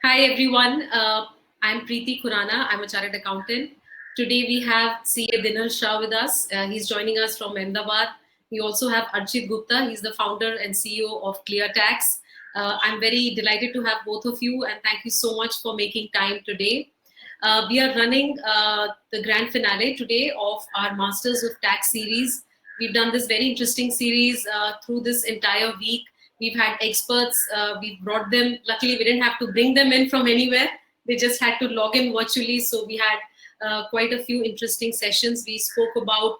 Hi everyone, I'm Preeti Khurana. I'm a chartered accountant. Today we have CA Dinal Shah with us. He's joining us from Ahmedabad. We also have Archit Gupta. He's the founder and CEO of ClearTax. I'm very delighted to have both of you and thank you so much for making time today. We are running the grand finale today of our Masters of Tax series. We've done this very interesting series through this entire week. We've had experts, we brought them. Luckily, we didn't have to bring them in from anywhere. They just had to log in virtually. So we had quite a few interesting sessions. We spoke about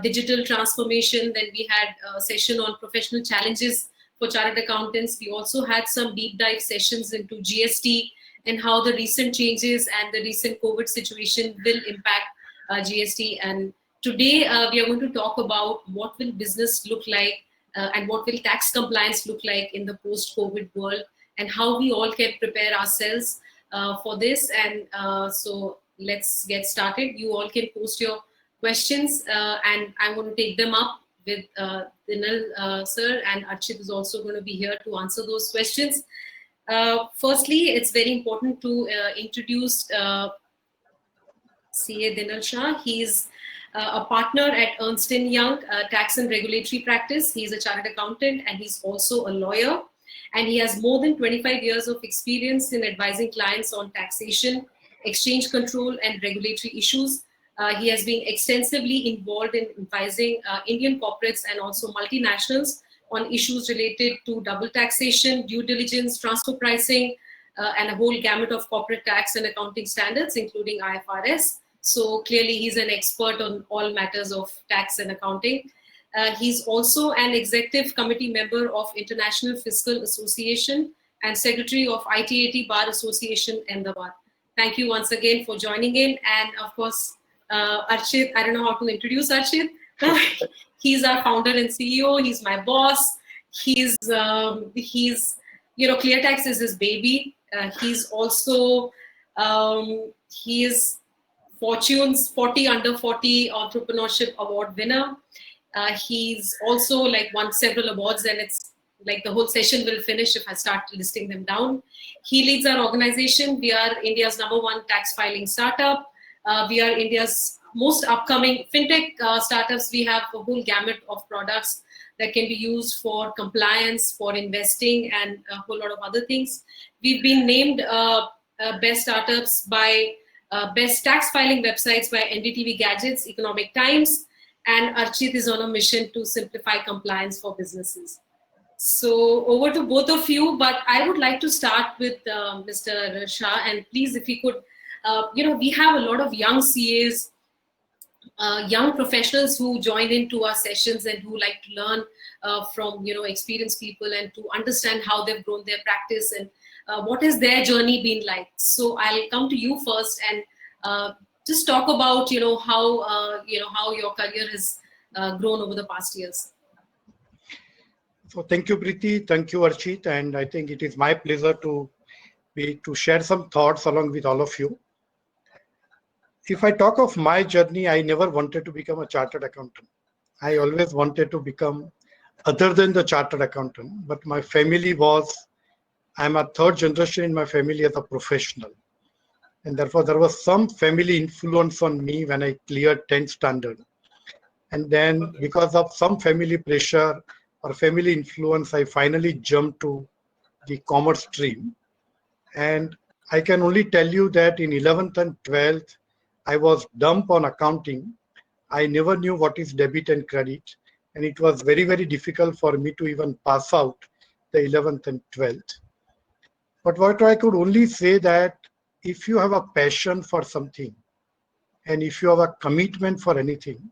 digital transformation. Then we had a session on professional challenges for chartered accountants. We also had some deep dive sessions into GST and how the recent changes and the recent COVID situation will impact GST. And today we are going to talk about what will business look like and what will tax compliance look like in the post-COVID world and how we all can prepare ourselves for this. And so let's get started. You all can post your questions and I'm going to take them up with Dinal sir, and Archit is also going to be here to answer those questions. Firstly, it's very important to introduce CA Dinal Shah. He's a partner at Ernst & Young Tax and Regulatory Practice. He's a chartered accountant and he's also a lawyer. And he has more than 25 years of experience in advising clients on taxation, exchange control, and regulatory issues. He has been extensively involved in advising Indian corporates and also multinationals on issues related to double taxation, due diligence, transfer pricing, and a whole gamut of corporate tax and accounting standards, including IFRS. So clearly, he's an expert on all matters of tax and accounting. He's also an executive committee member of International Fiscal Association and secretary of ITAT Bar Association, Ahmedabad. Thank you once again for joining in. And of course, Archit, I don't know how to introduce Archit. He's our founder and CEO. He's my boss. He's ClearTax is his baby. He's also he is Fortune's 40 Under 40 Entrepreneurship Award winner. He's also like won several awards, and it's like the whole session will finish if I start listing them down. He leads our organization. We are India's #1 tax filing startup. We are India's most upcoming fintech startups. We have a whole gamut of products that can be used for compliance, for investing, and a whole lot of other things. We've been named best startups by best tax filing websites by NDTV Gadgets, Economic Times, and Archit is on a mission to simplify compliance for businesses. So over to both of you, but I would like to start with Mr. Shah, and please, if you could, we have a lot of young CAs, young professionals who join into our sessions and who like to learn from experienced people and to understand how they've grown their practice and what has their journey been like. So I'll come to you first and just talk about how your career has grown over the past years. So thank you, Preeti. Thank you, Archit. And I think it is my pleasure to share some thoughts along with all of you. If I talk of my journey, I never wanted to become a chartered accountant. I always wanted to become other than the chartered accountant. But my family I'm a third generation in my family as a professional. And therefore, there was some family influence on me when I cleared 10th standard. And then because of some family pressure or family influence, I finally jumped to the commerce stream. And I can only tell you that in 11th and 12th, I was dumb on accounting. I never knew what is debit and credit. And it was very, very difficult for me to even pass out the 11th and 12th. But what I could only say that if you have a passion for something and if you have a commitment for anything,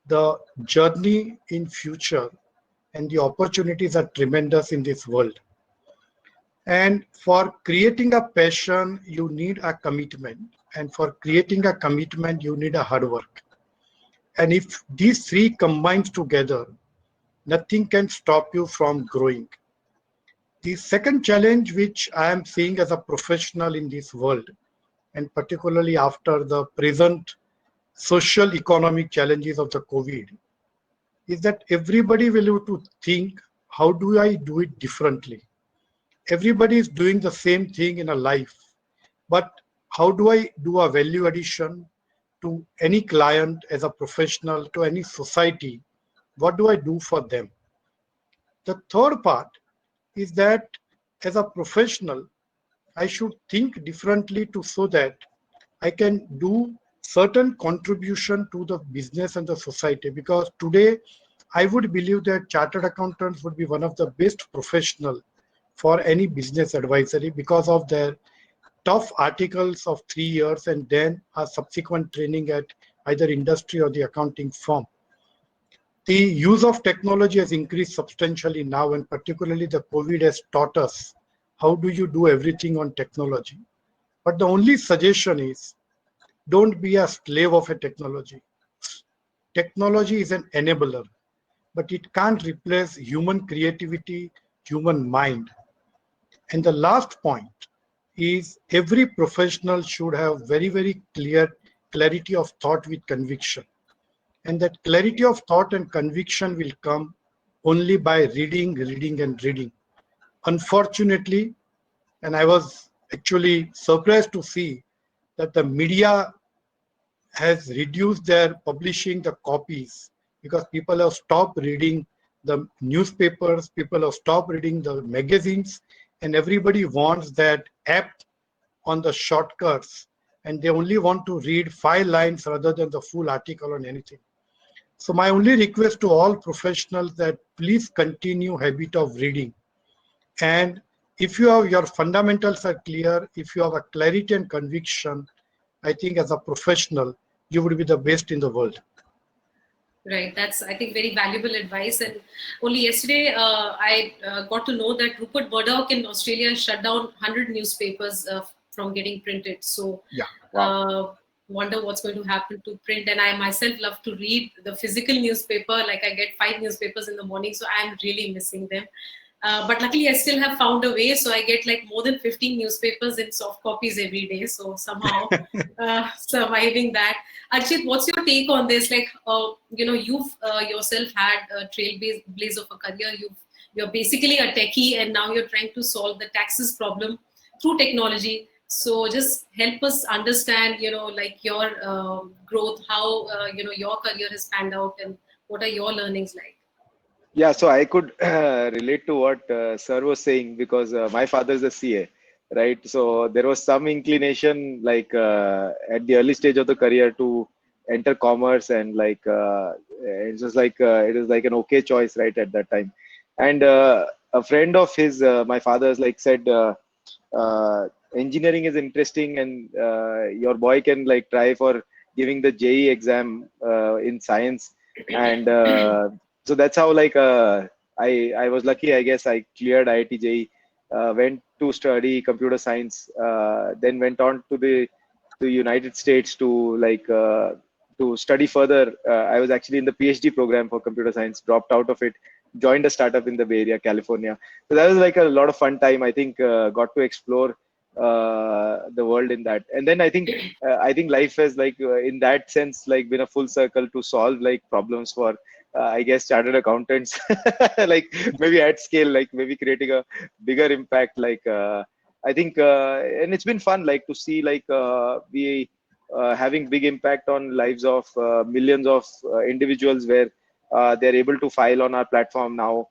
the journey in future and the opportunities are tremendous in this world. And for creating a passion, you need a commitment. And for creating a commitment, you need a hard work. And if these three combines together, nothing can stop you from growing. The second challenge which I am seeing as a professional in this world, and particularly after the present social economic challenges of the COVID, is that everybody will have to think, how do I do it differently? everybody is doing the same thing in a life, but how do I do a value addition to any client as a professional, to any society? What do I do for them? The third part is that as a professional, I should think differently to so that I can do certain contribution to the business and the society. Because today, I would believe that chartered accountants would be one of the best professional for any business advisory because of their tough articles of 3 years and then a subsequent training at either industry or the accounting firm. The use of technology has increased substantially now, and particularly the COVID has taught us how do you do everything on technology. But the only suggestion is don't be a slave of a technology. Technology is an enabler, but it can't replace human creativity, human mind. And the last point is every professional should have very, very clear clarity of thought with conviction. And that clarity of thought and conviction will come only by reading, reading, and reading. Unfortunately, and I was actually surprised to see that the media has reduced their publishing the copies because people have stopped reading the newspapers, people have stopped reading the magazines, and everybody wants that app on the shortcuts, and they only want to read 5 lines rather than the full article on anything. So my only request to all professionals that please continue habit of reading. And if you have your fundamentals are clear, if you have a clarity and conviction, I think as a professional, you would be the best in the world. Right, that's I think very valuable advice. And only yesterday I got to know that Rupert Murdoch in Australia shut down 100 newspapers from getting printed. So Yeah. Wow. Wonder what's going to happen to print. And I myself love to read the physical newspaper. Like I get 5 newspapers in the morning, so I'm really missing them. But luckily, I still have found a way. So I get like more than 15 newspapers in soft copies every day. So somehow surviving that. Archit, what's your take on this? Like, you've yourself had a trailblaze of a career. You're basically a techie, and now you're trying to solve the taxes problem through technology. So just help us understand, like your growth, how your career has panned out, and what are your learnings like? Yeah, so I could relate to what Sir was saying because my father is a CA, right? So there was some inclination, like at the early stage of the career, to enter commerce, and like it was like an okay choice, right, at that time. And a friend of his, my father's, like said, engineering is interesting, and your boy can like try for giving the JEE exam in science, and so that's how like I was lucky, I guess. I cleared IIT JEE, went to study computer science, then went on to the United States to like to study further. I was actually in the PhD program for computer science, dropped out of it, joined a startup in the Bay Area, California. So that was like a lot of fun time. I think got to explore the world in that. And then I think life has like in that sense like been a full circle to solve like problems for I guess chartered accountants, like maybe at scale, like maybe creating a bigger impact. Like I think, and it's been fun, like to see like we having big impact on lives of millions of individuals, where they're able to file on our platform now.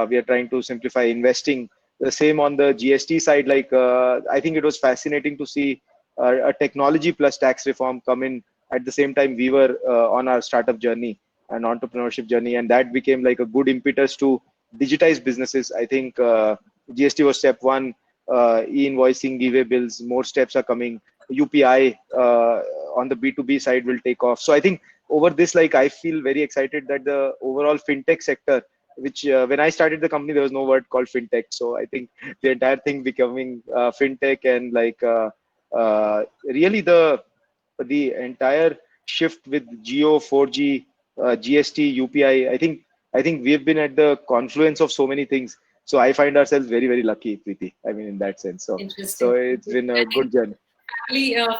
We are trying to simplify investing. The same on the GST side. Like I think it was fascinating to see a technology plus tax reform come in at the same time we were on our startup journey and entrepreneurship journey, and that became like a good impetus to digitize businesses. I think GST was step one, e-invoicing, e-way bills, more steps are coming. UPI on the B2B side will take off. So I think over this, like I feel very excited that the overall fintech sector, which when I started the company, there was no word called fintech. So I think the entire thing becoming fintech, and like really the entire shift with Geo, 4G, GST, UPI. I think we've been at the confluence of so many things. So I find ourselves very, very lucky, Preeti. I mean, in that sense. So it's been a good journey.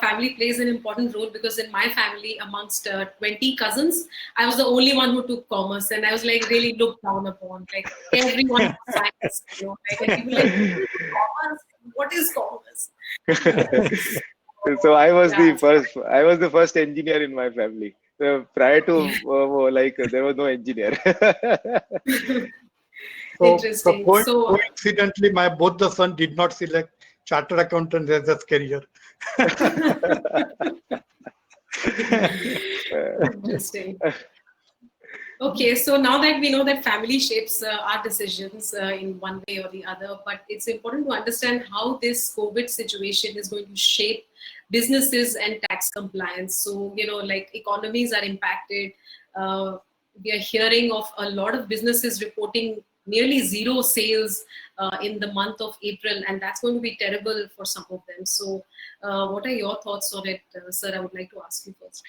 family plays an important role, because in my family, amongst 20 cousins, I was the only one who took commerce, and I was like really looked down upon. Like everyone was science, like, and people like, "You do commerce? What is commerce?" So I was Yeah, I was the first engineer in my family. So prior to there was no engineer. So interesting. So coincidentally, my both the son did not select chartered accountant as a career. interesting. Okay, so now that we know that family shapes our decisions in one way or the other, but it's important to understand how this COVID situation is going to shape businesses and tax compliance. So, like economies are impacted. We are hearing of a lot of businesses reporting nearly zero sales in the month of April, and that's going to be terrible for some of them. So, what are your thoughts on it, sir? I would like to ask you first.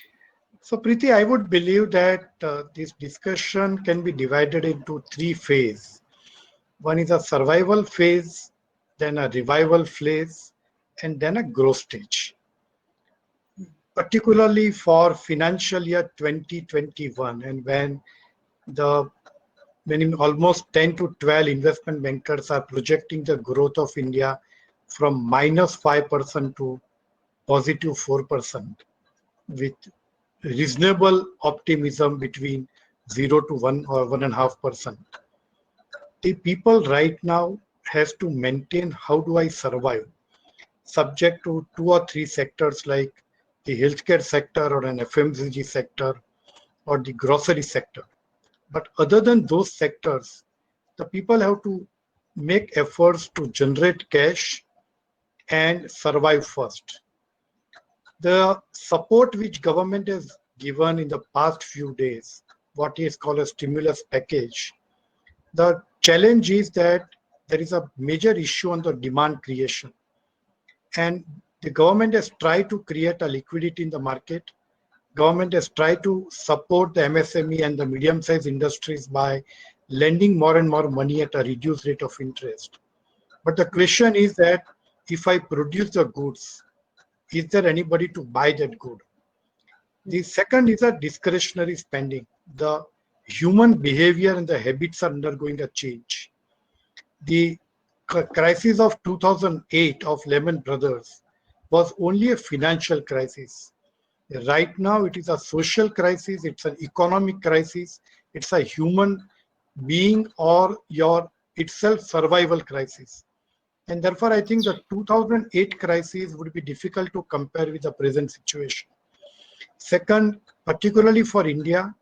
So, Preeti, I would believe that this discussion can be divided into three phases. One is a survival phase, then a revival phase, and then a growth stage. Particularly for financial year 2021, and when in almost 10 to 12 investment bankers are projecting the growth of India from -5% to positive 4%, with reasonable optimism between 0 to 1 or 1.5%. The people right now has to maintain how do I survive, subject to two or three sectors like the healthcare sector or an FMCG sector or the grocery sector. But other than those sectors, the people have to make efforts to generate cash and survive first. The support which government has given in the past few days, what is called a stimulus package, the challenge is that there is a major issue on the demand creation. And the government has tried to create a liquidity in the market. Government has tried to support the MSME and the medium-sized industries by lending more and more money at a reduced rate of interest. But the question is that if I produce the goods, is there anybody to buy that good? The second is a discretionary spending. The human behavior and the habits are undergoing a change. The crisis of 2008 of Lehman Brothers was only a financial crisis. Right now, it is a social crisis, it's an economic crisis, it's a human being or your itself survival crisis. And therefore, I think the 2008 crisis would be difficult to compare with the present situation. Second, particularly for India,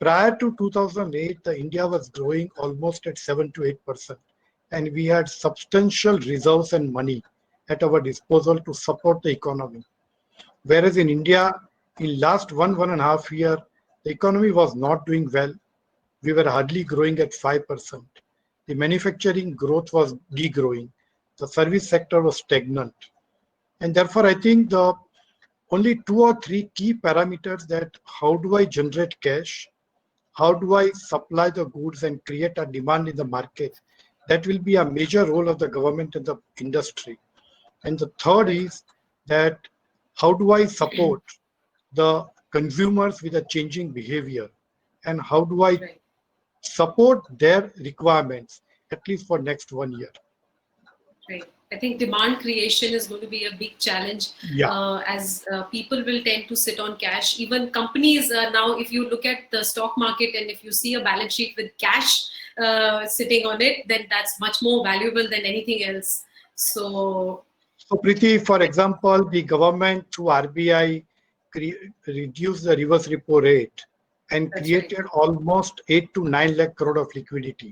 prior to 2008, the India was growing almost at 7 to 8%. And we had substantial reserves and money at our disposal to support the economy. Whereas in India, in last 1.5 year, the economy was not doing well. We were hardly growing at 5%. The manufacturing growth was degrowing. The service sector was stagnant. And therefore, I think the only 2 or 3 key parameters, that how do I generate cash, how do I supply the goods and create a demand in the market, that will be a major role of the government and the industry. And the third is that how do I support the consumers with a changing behavior, and how do I Right. support their requirements at least for next 1 year. Right. I think demand creation is going to be a big challenge, Yeah. as people will tend to sit on cash. Even companies now, if you look at the stock market and if you see a balance sheet with cash sitting on it, then that's much more valuable than anything else. So, So Preeti, for example, the government through RBI reduced the reverse repo rate and that's right. created almost 8 to 9 lakh crore of liquidity.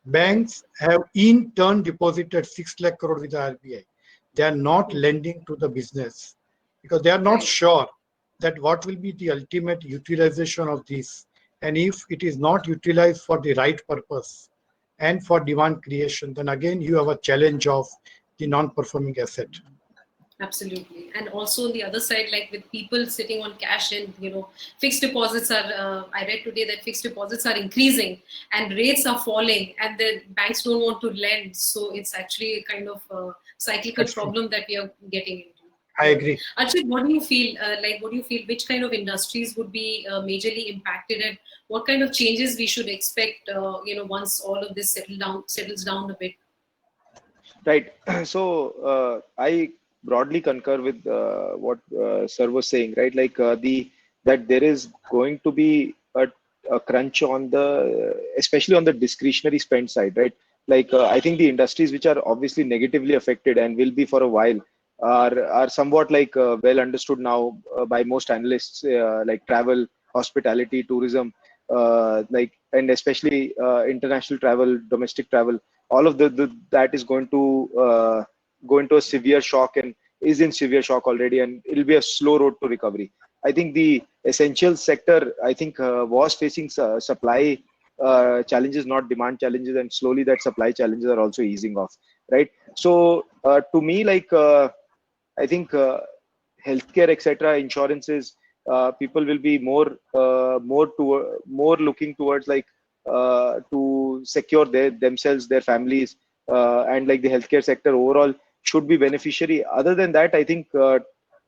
Right. Banks have in turn deposited 6 lakh crore with the RBI. They are not lending to the business because they are not Right. sure that what will be the ultimate utilization of this. And if it is not utilized for the right purpose and for demand creation, then again you have a challenge of the non-performing asset. Absolutely. And also on the other side, like with people sitting on cash and, fixed deposits are, I read today that fixed deposits are increasing and rates are falling and the banks don't want to lend. So it's actually a kind of cyclical That's true. problem that we are getting into. I agree. Archit, what do you feel? What do you feel? Which kind of industries would be majorly impacted, and what kind of changes we should expect? Once all of this settles down a bit. Right. So I broadly concur with what Sir was saying, right? Like that there is going to be a crunch on especially on the discretionary spend side, right? Like I think the industries which are obviously negatively affected and will be for a while are somewhat like well understood now by most analysts, like travel, hospitality, tourism, and especially international travel, domestic travel. All of that is going to go into a severe shock and is in severe shock already, and it'll be a slow road to recovery. I think the essential sector, I think, was facing supply challenges, not demand challenges, and slowly that supply challenges are also easing off, right? So to me, like I think healthcare, etc., insurances, people will be more looking towards like to secure themselves, their families, and like the healthcare sector overall should be beneficiary. Other than that, I think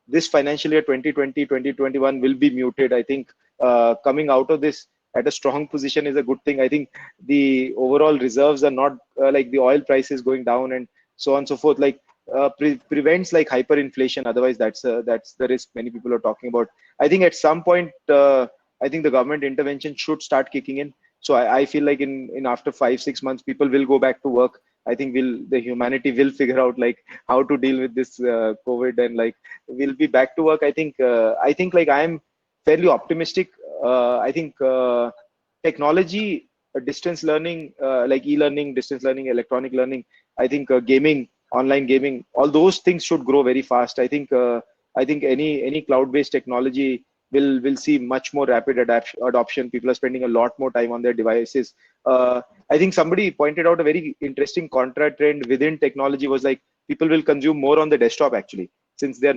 this financial year 2020 2021 will be muted. I think coming out of this at a strong position is a good thing. I think the overall reserves are not like the oil prices going down and so on and so forth, like prevents like hyperinflation. Otherwise, that's the risk many people are talking about. I think at some point, I think the government intervention should start kicking in. So I feel like in after 5-6 months, people will go back to work. I think the humanity will figure out like how to deal with this COVID, and like we'll be back to work. I think like I'm fairly optimistic. I think technology, distance learning, like e-learning, distance learning, electronic learning. I think gaming, online gaming, all those things should grow very fast. I think any cloud-based technology will see much more rapid adoption. People are spending a lot more time on their devices. I think somebody pointed out a very interesting contra trend within technology was like people will consume more on the desktop actually, since they're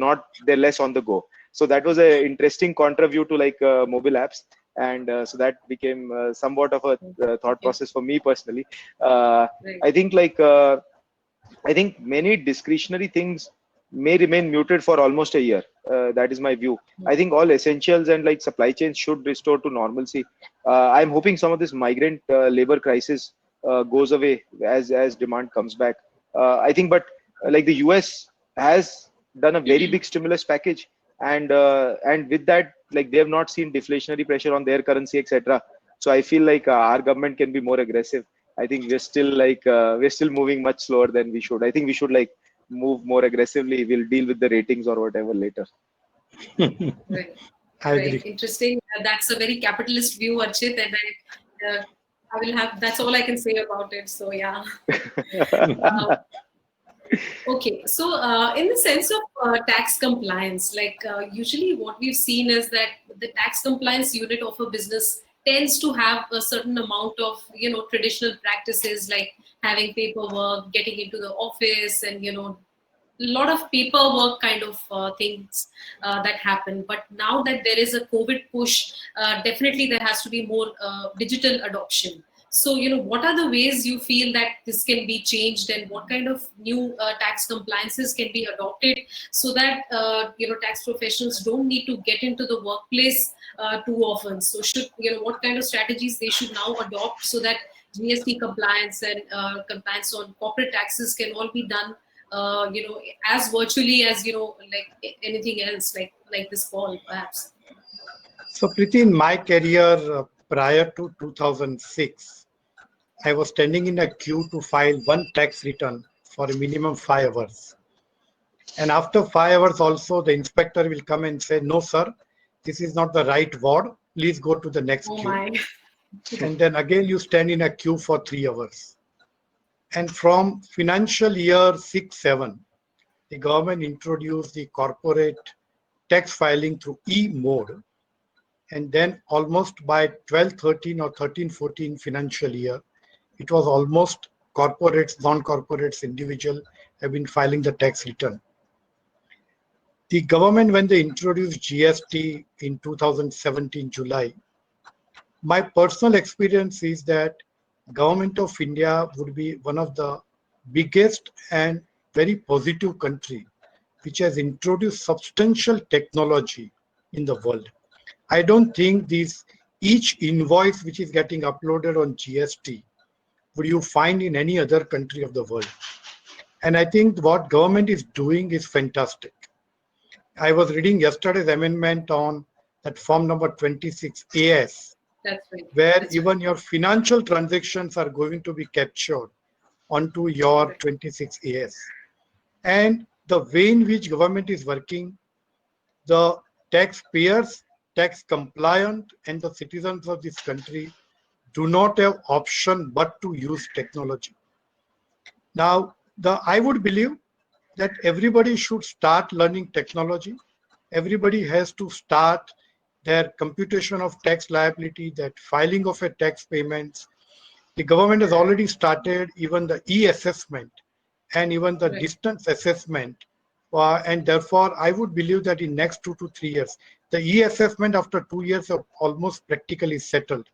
less on the go. So that was an interesting contra view to like mobile apps. And so that became somewhat of a thought process for me personally. Right. I think many discretionary things may remain muted for almost a year. That is my view. I think all essentials and like supply chains should restore to normalcy. I'm hoping some of this migrant labor crisis goes away as demand comes back. I think, but like the US has done a very big stimulus package, and with that, like they have not seen deflationary pressure on their currency, etc. So I feel like our government can be more aggressive. I think we're still moving much slower than we should. I think we should like move more aggressively. We'll deal with the ratings or whatever later. Right. I agree. Right. Interesting. That's a very capitalist view, Archit, and I will have. That's all I can say about it. So yeah. Okay, so in the sense of tax compliance, like usually what we've seen is that the tax compliance unit of a business tends to have a certain amount of traditional practices like having paperwork, getting into the office, and a lot of paperwork kind of things that happen. But now that there is a COVID push, definitely there has to be more digital adoption. So, what are the ways you feel that this can be changed, and what kind of new tax compliances can be adopted so that, tax professionals don't need to get into the workplace too often? So what kind of strategies they should now adopt so that GST compliance and compliance on corporate taxes can all be done, as virtually as, like anything else, like this call, perhaps. So Preeti, in my career prior to 2006, I was standing in a queue to file one tax return for a minimum 5 hours. And after 5 hours also, the inspector will come and say, no, sir, this is not the right ward. Please go to the next queue. My. And then again, you stand in a queue for 3 hours. And from financial year 6-7, the government introduced the corporate tax filing through e-mode. And then almost by 12-13 or 13-14 financial year, it was almost corporates, non-corporates, individual have been filing the tax return. The government, when they introduced GST in 2017 July, my personal experience is that government of India would be one of the biggest and very positive country which has introduced substantial technology in the world. I don't think each invoice which is getting uploaded on GST would you find in any other country of the world. And I think what government is doing is fantastic. I was reading yesterday's amendment on that form number 26 AS, That's right. where That's even your financial transactions are going to be captured onto your 26 AS. And the way in which government is working, the taxpayers, tax compliant, and the citizens of this country do not have option but to use technology. Now, I would believe that everybody should start learning technology. Everybody has to start their computation of tax liability, that filing of a tax payments. The government has already started even the e-assessment and even the distance assessment. And therefore, I would believe that in next 2 to 3 years, the e-assessment after 2 years are almost practically settled.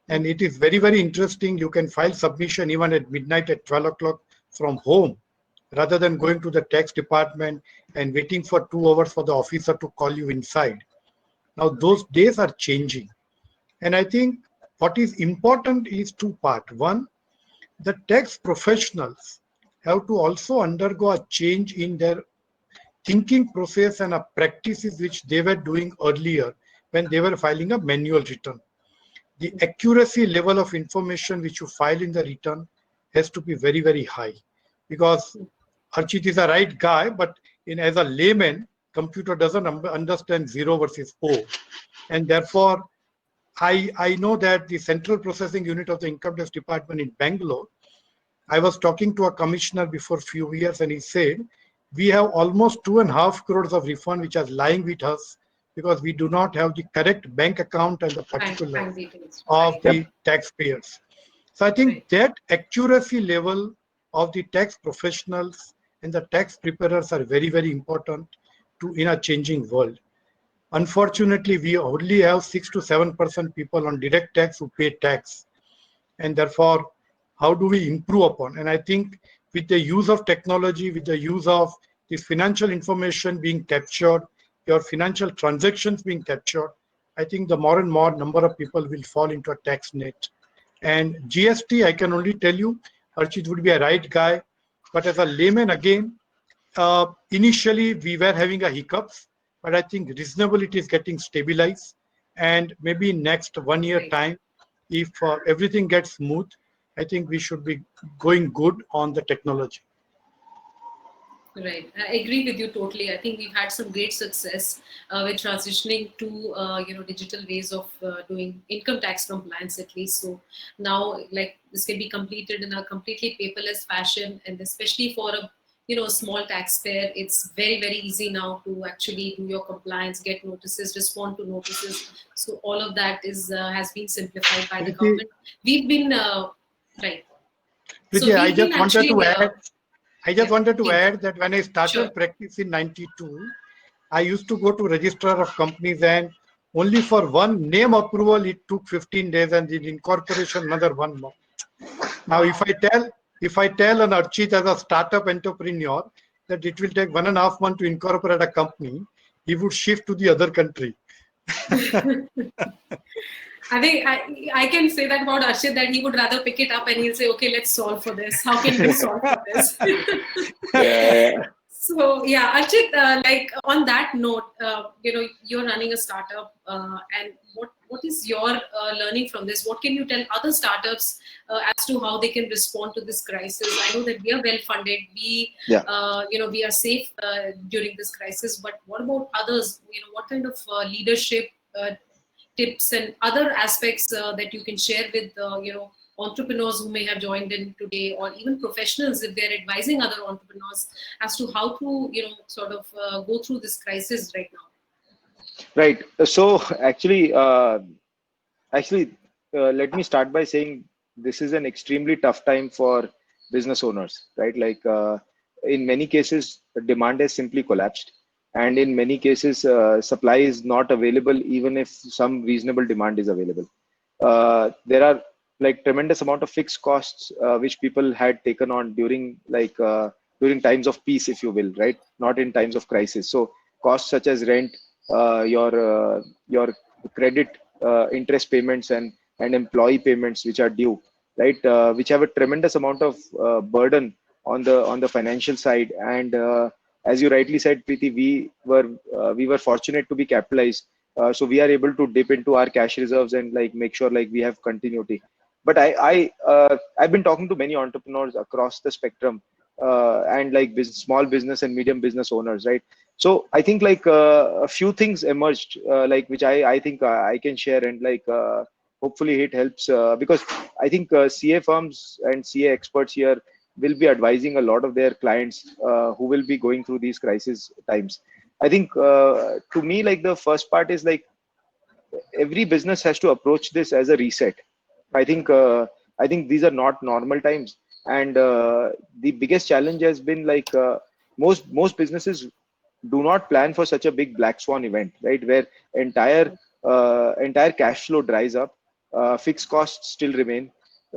And it is very, very interesting. You can file submission even at midnight at 12 o'clock from home, rather than going to the tax department and waiting for 2 hours for the officer to call you inside. Now, those days are changing. And I think what is important is two parts. One, the tax professionals have to also undergo a change in their thinking process and practices which they were doing earlier when they were filing a manual return. The accuracy level of information which you file in the return has to be very, very high, because Archit is a right guy, but as a layman, computer doesn't understand 0 versus O. And therefore, I know that the central processing unit of the income tax department in Bangalore, I was talking to a commissioner before a few years, and he said, we have almost 2.5 crores of refund which are lying with us because we do not have the correct bank account and the particulars of the taxpayers. So I think that accuracy level of the tax professionals and the tax preparers are very, very important in a changing world. Unfortunately, we only have 6 to 7% people on direct tax who pay tax. And therefore, how do we improve upon? And I think with the use of technology, with the use of this financial information being captured, your financial transactions being captured, I think the more and more number of people will fall into a tax net. And GST, I can only tell you, Archit would be a right guy. But as a layman, again, initially we were having a hiccups, but I think reasonably it is getting stabilized. And maybe in next 1 year time, if everything gets smooth, I think we should be going good on the technology. Right, I agree with you totally. I think we've had some great success with transitioning to digital ways of doing income tax compliance, at least. So now, like, this can be completed in a completely paperless fashion, and especially for a small taxpayer, it's very, very easy now to actually do your compliance, get notices, respond to notices. So all of that has been simplified by the government. We've been right. So I just wanted to add. I just wanted to add that when I started practice in 92, I used to go to registrar of companies, and only for one name approval, it took 15 days, and the incorporation another 1 month. Now, if I tell an Archit as a startup entrepreneur that it will take 1.5 months to incorporate a company, he would shift to the other country. I think I can say that about Archit, that he would rather pick it up and he'll say, okay, let's solve for this. How can we solve for this? So yeah, Archit, like on that note, you're running a startup, and what is your learning from this? What can you tell other startups as to how they can respond to this crisis? I know that we are well funded, we are safe during this crisis, but what about others? What kind of leadership tips and other aspects that you can share with entrepreneurs who may have joined in today, or even professionals if they're advising other entrepreneurs as to how to go through this crisis right now? Right. So actually, let me start by saying this is an extremely tough time for business owners, right? Like in many cases, demand has simply collapsed. And in many cases, supply is not available, even if some reasonable demand is available. There are like tremendous amount of fixed costs which people had taken on during during times of peace, if you will, right? Not in times of crisis. So costs such as rent, your credit, interest payments, and employee payments which are due, right? Which have a tremendous amount of burden on the financial side. And as you rightly said, Preeti, we were fortunate to be capitalized, so we are able to dip into our cash reserves and like make sure like we have continuity. But I've been talking to many entrepreneurs across the spectrum, and like small business and medium business owners, right? So I think like a few things emerged, like which I think I can share, and like hopefully it helps, because I think CA firms and CA experts here will be advising a lot of their clients who will be going through these crisis times. I think to me, like the first part is like every business has to approach this as a reset. I think these are not normal times, and the biggest challenge has been like most businesses do not plan for such a big black swan event, right? Where entire cash flow dries up, fixed costs still remain.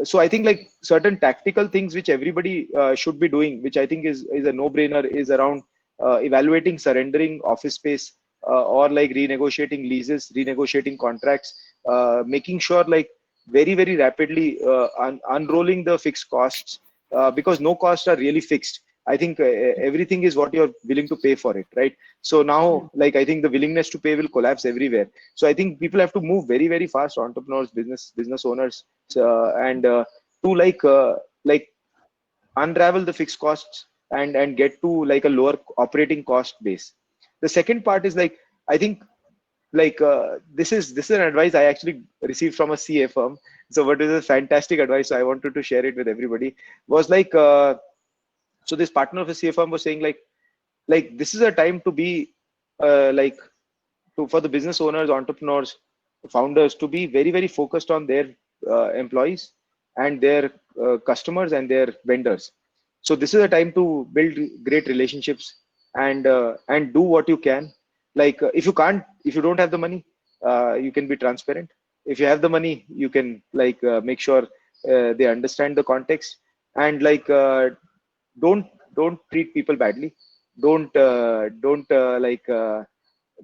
So I think like certain tactical things which everybody should be doing, which I think is a no-brainer, is around evaluating surrendering office space, or like renegotiating leases, renegotiating contracts, making sure like very rapidly unrolling the fixed costs, because no costs are really fixed. I think everything is what you're willing to pay for it, right? So now, like I think the willingness to pay will collapse everywhere. So I think people have to move very fast, entrepreneurs, business owners, and to like unravel the fixed costs and get to like a lower operating cost base. The second part is like I think like this is an advice I actually received from a CA firm. So what is a fantastic advice? So I wanted to share it with everybody. Was like so this partner of a CA firm was saying like this is a time to be like for the business owners, entrepreneurs, founders to be very focused on their employees and their customers and their vendors. So this is a time to build great relationships and do what you can. Like if you don't have the money, you can be transparent. If you have the money, you can like make sure they understand the context, and like don't treat people badly. Don't like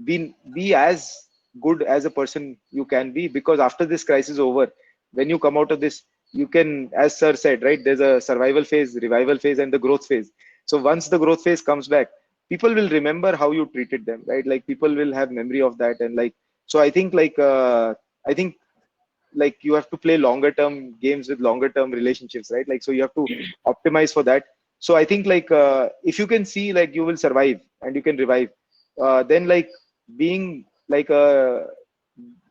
be as good as a person you can be, because after this crisis is over, when you come out of this, you can, as sir said, right, there's a survival phase, revival phase, and the growth phase. So once the growth phase comes back, people will remember how you treated them, right? Like people will have memory of that. And like so I think like you have to play longer term games with longer term relationships, right? Like so you have to optimize for that. So I think like if you can see like you will survive and you can revive, then like being like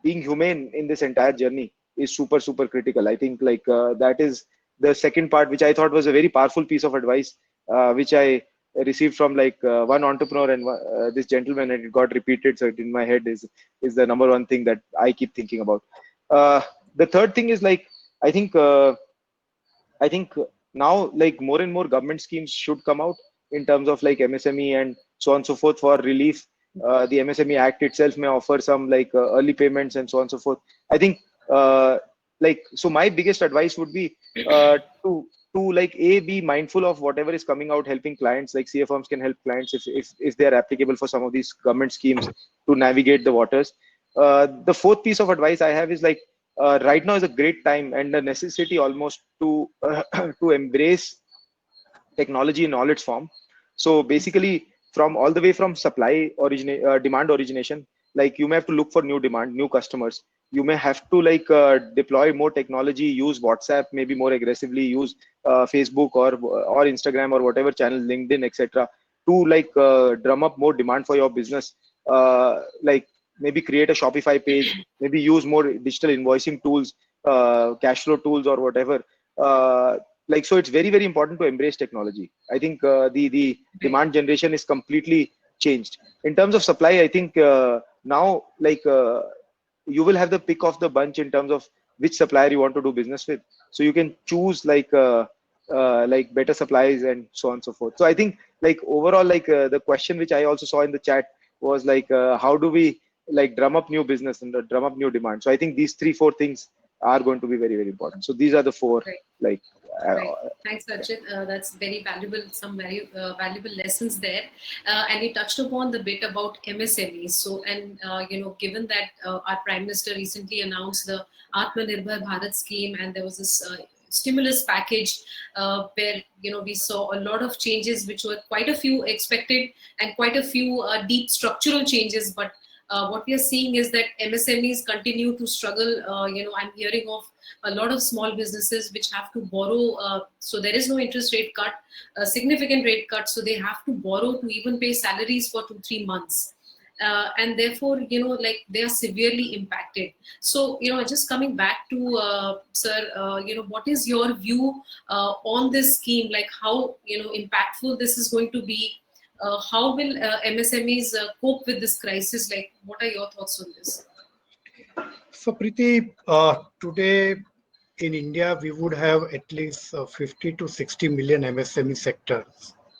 being humane in this entire journey is super critical. I think like that is the second part, which I thought was a very powerful piece of advice, which I received from like one entrepreneur and this gentleman, and it got repeated, so it in my head is the number one thing that I keep thinking about. The third thing is like I think now like more and more government schemes should come out in terms of like MSME and so on and so forth for relief. The MSME Act itself may offer some like early payments and so on and so forth. I think like so my biggest advice would be to like be mindful of whatever is coming out, helping clients. Like CA firms can help clients if they are applicable for some of these government schemes to navigate the waters. The fourth piece of advice I have is like right now is a great time and a necessity almost to to embrace technology in all its form. So basically, from all the way from demand origination, like you may have to look for new demand, new customers. You may have to like deploy more technology, use WhatsApp maybe more aggressively, use Facebook or Instagram or whatever channel, LinkedIn, etc., to like drum up more demand for your business. Like maybe create a Shopify page, maybe use more digital invoicing tools, cash flow tools, or whatever. Like so it's very important to embrace technology. I think the demand generation is completely changed. In terms of supply, I think now like you will have the pick of the bunch in terms of which supplier you want to do business with, so you can choose like better supplies and so on and so forth. So I think like overall like the question which I also saw in the chat was like how do we like drum up new business and drum up new demand. So I think these 3-4 things are going to be very, very important. So these are the four, Right. like, Right. Thanks, Archit. That's very valuable, some very valuable lessons there. And you touched upon the bit about MSMEs. So, and given that our Prime Minister recently announced the Atmanirbhar Bharat scheme, and there was this stimulus package where we saw a lot of changes, which were quite a few expected and quite a few deep structural changes. But what we are seeing is that MSMEs continue to struggle. I'm hearing of a lot of small businesses which have to borrow, so there is no interest rate cut, a significant rate cut, so they have to borrow to even pay salaries for 2-3 months, and therefore like they are severely impacted. So just coming back to sir, what is your view on this scheme, like how impactful this is going to be, how will MSMEs cope with this crisis, like what are your thoughts on this? So Preeti, today in India, we would have at least 50 to 60 million MSME sector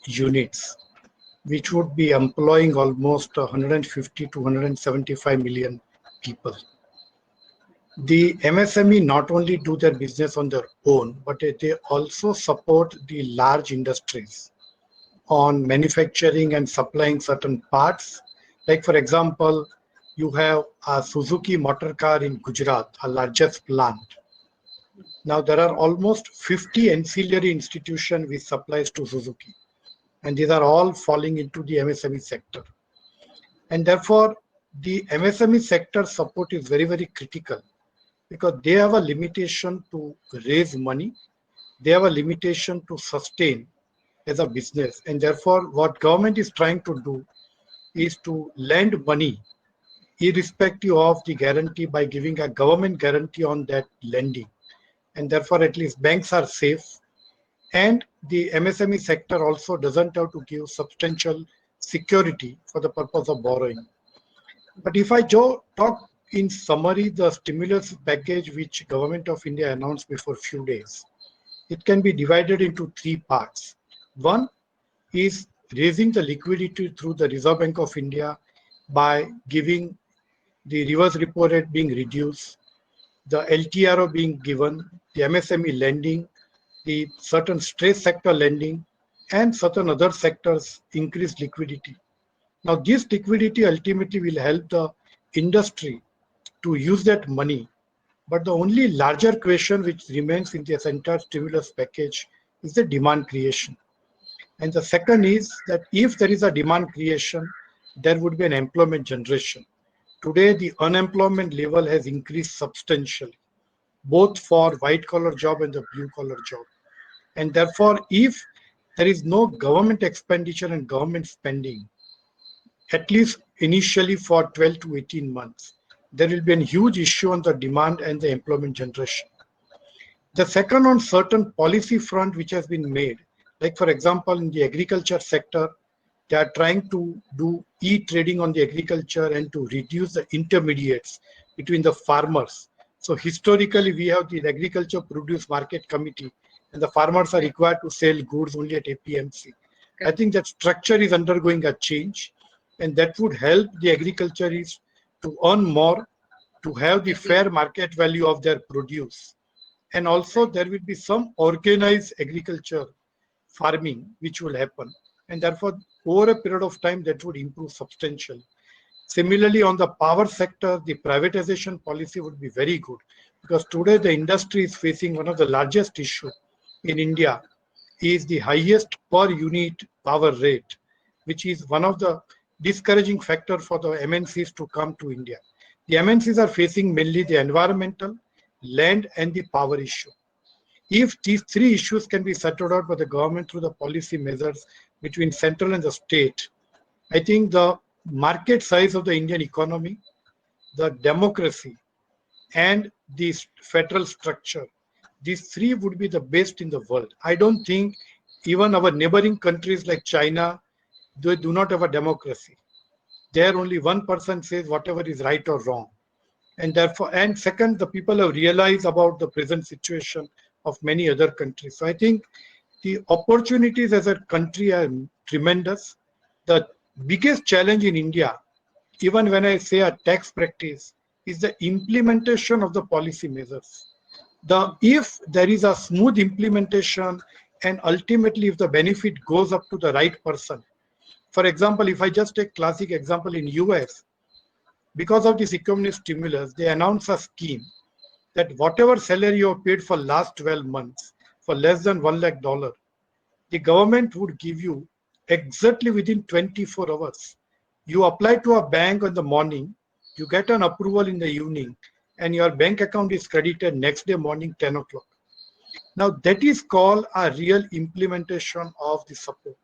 units, which would be employing almost 150 to 175 million people. The MSME not only do their business on their own, but they also support the large industries on manufacturing and supplying certain parts. Like for example, you have a Suzuki motor car in Gujarat, our largest plant. Now there are almost 50 ancillary institutions which supplies to Suzuki, and these are all falling into the MSME sector. And therefore, the MSME sector support is very, very critical because they have a limitation to raise money, they have a limitation to sustain as a business, and therefore what government is trying to do is to lend money irrespective of the guarantee by giving a government guarantee on that lending, and therefore at least banks are safe, and the MSME sector also doesn't have to give substantial security for the purpose of borrowing. But if I talk in summary, the stimulus package which Government of India announced before few days, it can be divided into three parts. One is raising the liquidity through the Reserve Bank of India by giving the reverse repo rate being reduced, the LTRO being given, the MSME lending, the certain stress sector lending, and certain other sectors increase liquidity. Now, this liquidity ultimately will help the industry to use that money. But the only larger question which remains in this entire stimulus package is the demand creation. And the second is that if there is a demand creation, there would be an employment generation. Today, the unemployment level has increased substantially, both for white collar job and the blue collar job. And therefore, if there is no government expenditure and government spending, at least initially for 12 to 18 months, there will be a huge issue on the demand and the employment generation. The second, on certain policy front which has been made, like for example, in the agriculture sector, they are trying to do e-trading on the agriculture and to reduce the intermediates between the farmers. So historically, we have the Agriculture Produce Market Committee, and the farmers are required to sell goods only at APMC. I think that structure is undergoing a change, and that would help the agriculturists to earn more, to have the fair market value of their produce. And also there will be some organized agriculture farming which will happen. And therefore, over a period of time, that would improve substantially. Similarly, on the power sector, the privatization policy would be very good because today the industry is facing one of the largest issues in India is the highest per unit power rate, which is one of the discouraging factor for the MNCs to come to India. The MNCs are facing mainly the environmental, land, and the power issue. If these three issues can be settled out by the government through the policy measures between central and the state, I think the market size of the Indian economy, the democracy, and the federal structure, these three would be the best in the world. I don't think even our neighboring countries like China, they do not have a democracy. There only one person says whatever is right or wrong. And therefore, and second, the people have realized about the present situation of many other countries. So I think the opportunities as a country are tremendous. The biggest challenge in India, even when I say a tax practice, is the implementation of the policy measures. If there is a smooth implementation and ultimately if the benefit goes up to the right person. For example, if I just take classic example in US, because of this economic stimulus, they announced a scheme that whatever salary you have paid for last 12 months for less than $1 lakh, the government would give you exactly within 24 hours. You apply to a bank in the morning, you get an approval in the evening, and your bank account is credited next day morning 10 o'clock. Now that is called a real implementation of the support.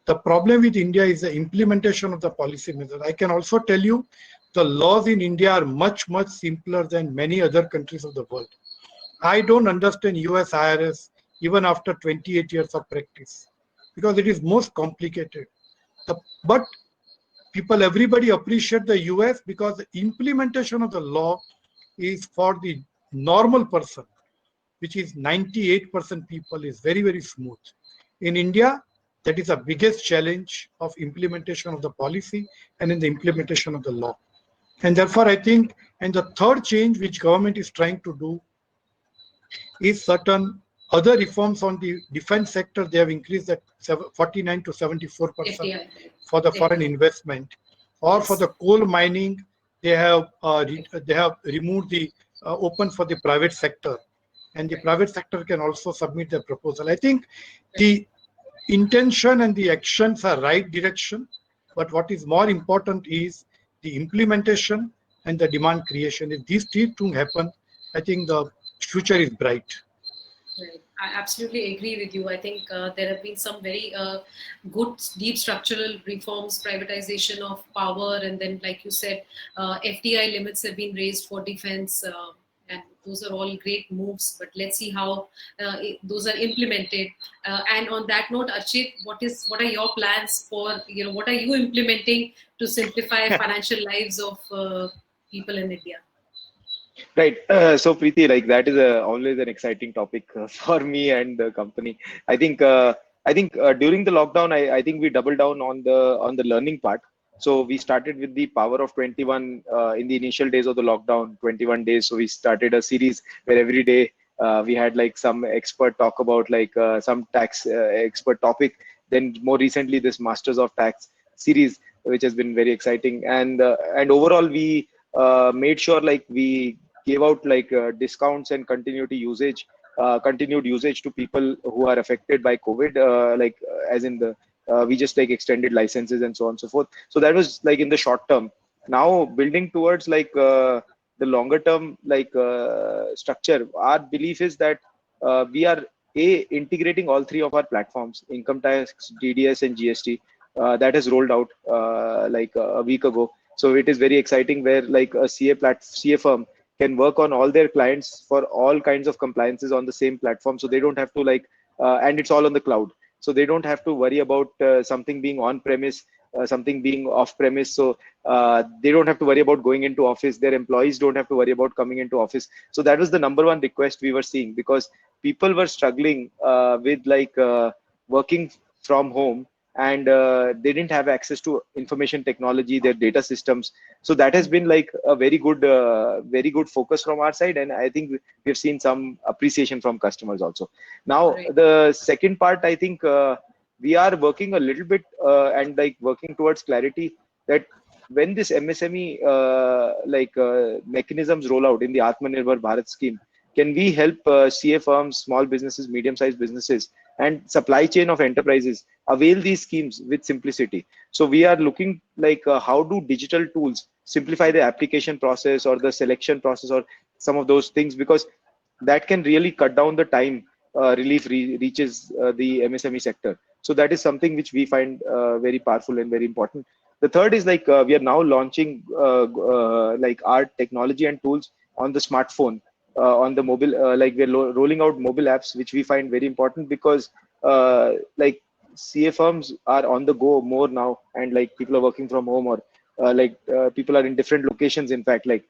The problem with India is the implementation of the policy measure. I can also tell you the laws in India are much, much simpler than many other countries of the world. I don't understand US IRS even after 28 years of practice because it is most complicated. But everybody appreciate the US because the implementation of the law is for the normal person, which is 98% people, is very, very smooth. In India, that is the biggest challenge of implementation of the policy and in the implementation of the law. And therefore, I think, and the third change which government is trying to do is certain other reforms on the defense sector. They have increased that 49 to 74% FDI. for the foreign investment, or for the coal mining, they have removed the open for the private sector, and the private sector can also submit their proposal. I think the intention and the actions are right direction, but what is more important is the implementation and the demand creation. If these three things happen, I think the future is bright. Right. I absolutely agree with you. I think there have been some very good, deep structural reforms, privatization of power, and then, like you said, FDI limits have been raised for defense, and those are all great moves. But let's see how those are implemented. And on that note, Archit, what are your plans for, what are you implementing to simplify financial lives of people in India? Right. So Preeti, like that is always an exciting topic for me and the company. I think during the lockdown, I think we doubled down on the learning part. So we started with the power of 21 in the initial days of the lockdown, 21 days. So we started a series where every day we had like some expert talk about like some tax expert topic. Then more recently, this Masters of Tax series, which has been very exciting. And overall, we made sure like we gave out like discounts and continued usage to people who are affected by COVID, as in the we just like extended licenses and so on and so forth. So that was like in the short term. Now building towards like the longer term like structure, our belief is that we are integrating all three of our platforms: income tax, DDS, and GST. That has rolled out like a week ago. So it is very exciting where like a CA firm can work on all their clients for all kinds of compliances on the same platform. So they don't have to like, and it's all on the cloud. So they don't have to worry about something being on premise, something being off premise. So they don't have to worry about going into office. Their employees don't have to worry about coming into office. So that was the number one request we were seeing, because people were struggling with like working from home, and they didn't have access to information technology, their data systems. So that has been like a very good focus from our side, and I think we've seen some appreciation from customers also. Now the second part, I think we are working a little bit and like working towards clarity that when this MSME mechanisms roll out in the Atmanirbhar Bharat scheme, can we help CA firms, small businesses, medium-sized businesses, and supply chain of enterprises avail these schemes with simplicity? So we are looking like how do digital tools simplify the application process or the selection process or some of those things, because that can really cut down the time reaches the MSME sector. So that is something which we find very powerful and very important. The third is like we are now launching like our technology and tools on the smartphone. On the mobile, like we're rolling out mobile apps, which we find very important, because like CA firms are on the go more now, and like people are working from home, or people are in different locations. In fact, like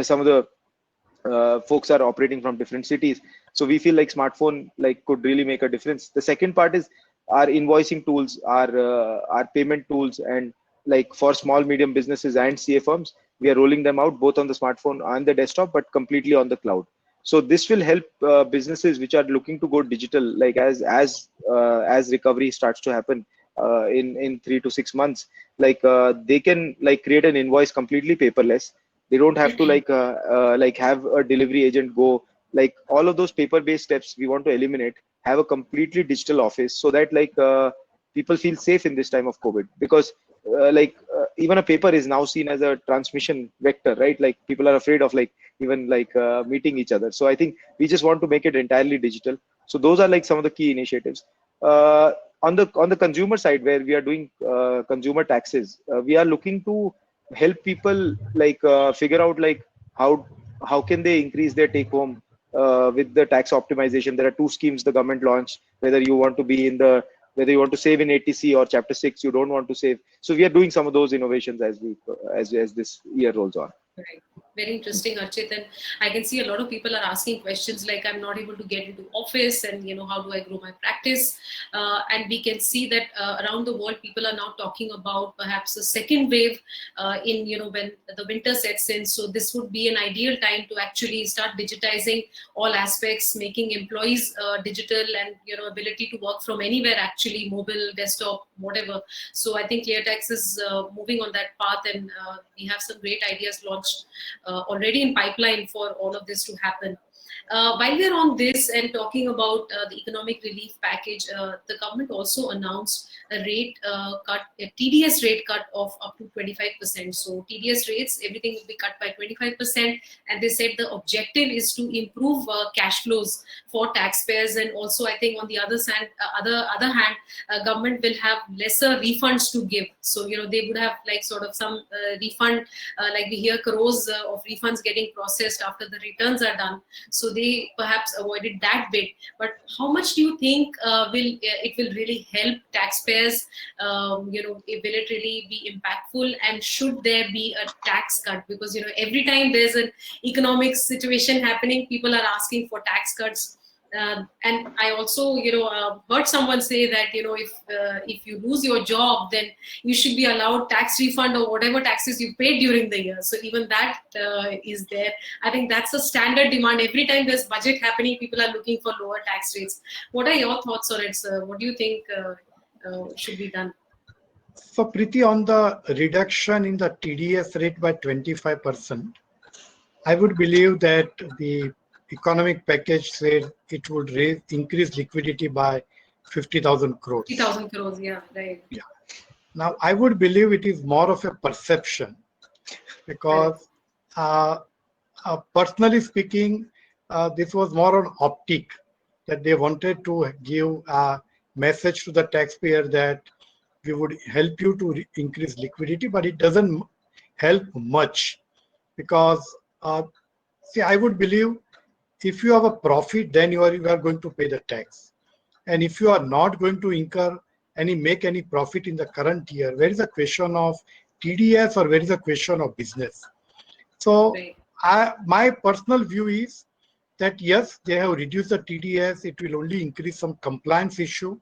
some of the folks are operating from different cities. So we feel like smartphone like could really make a difference. The second part is our invoicing tools, our payment tools, and like for small medium businesses and CA firms, we are rolling them out both on the smartphone and the desktop, but completely on the cloud. So this will help businesses which are looking to go digital, like as recovery starts to happen in 3 to 6 months, like they can like create an invoice completely paperless. They don't have to like have a delivery agent go, like all of those paper-based steps we want to eliminate. Have a completely digital office so that like people feel safe in this time of COVID, because even a paper is now seen as a transmission vector, right? Like people are afraid of like even like meeting each other. So I think we just want to make it entirely digital. So those are like some of the key initiatives. On the consumer side, where we are doing consumer taxes, we are looking to help people like figure out like how can they increase their take home with the tax optimization. There are two schemes the government launched, whether you want to be in the whether you want to save in 80C or chapter 6, you don't want to save. So we are doing some of those innovations as this year rolls on. Right. Very interesting, Archit. And I can see a lot of people are asking questions like, I'm not able to get into office, and how do I grow my practice? And we can see that around the world, people are now talking about perhaps a second wave in when the winter sets in. So this would be an ideal time to actually start digitizing all aspects, making employees digital, and ability to work from anywhere, actually mobile, desktop, whatever. So I think ClearTax is moving on that path, and we have some great ideas launched already in pipeline for all of this to happen. While we're on this and talking about the economic relief package, the government also announced a rate cut, a TDS rate cut of up to 25%. So TDS rates, everything will be cut by 25%. And they said the objective is to improve cash flows for taxpayers. And also, I think on the other hand, government will have lesser refunds to give. So, they would have like sort of some refund, like we hear crores of refunds getting processed after the returns are done. So they perhaps avoided that bit. But how much do you think it will really help taxpayers? Will it really be impactful? And should there be a tax cut? Because every time there's an economic situation happening, people are asking for tax cuts. And I also, heard someone say that, if you lose your job, then you should be allowed tax refund or whatever taxes you paid during the year. So even that is there. I think that's a standard demand. Every time there's budget happening, people are looking for lower tax rates. What are your thoughts on it, sir? What do you think should be done? So Preeti, on the reduction in the TDS rate by 25%, I would believe that the economic package said it would increase liquidity by 50,000 crores. 50,000 crores, yeah, right. Yeah. Now, I would believe it is more of a perception, because personally speaking, this was more on optic, that they wanted to give a message to the taxpayer that we would help you to increase liquidity, but it doesn't help much, because see, I would believe if you have a profit, then you are going to pay the tax. And if you are not going to make any profit in the current year, where is the question of TDS or where is the question of business? So my personal view is that yes, they have reduced the TDS. It will only increase some compliance issue,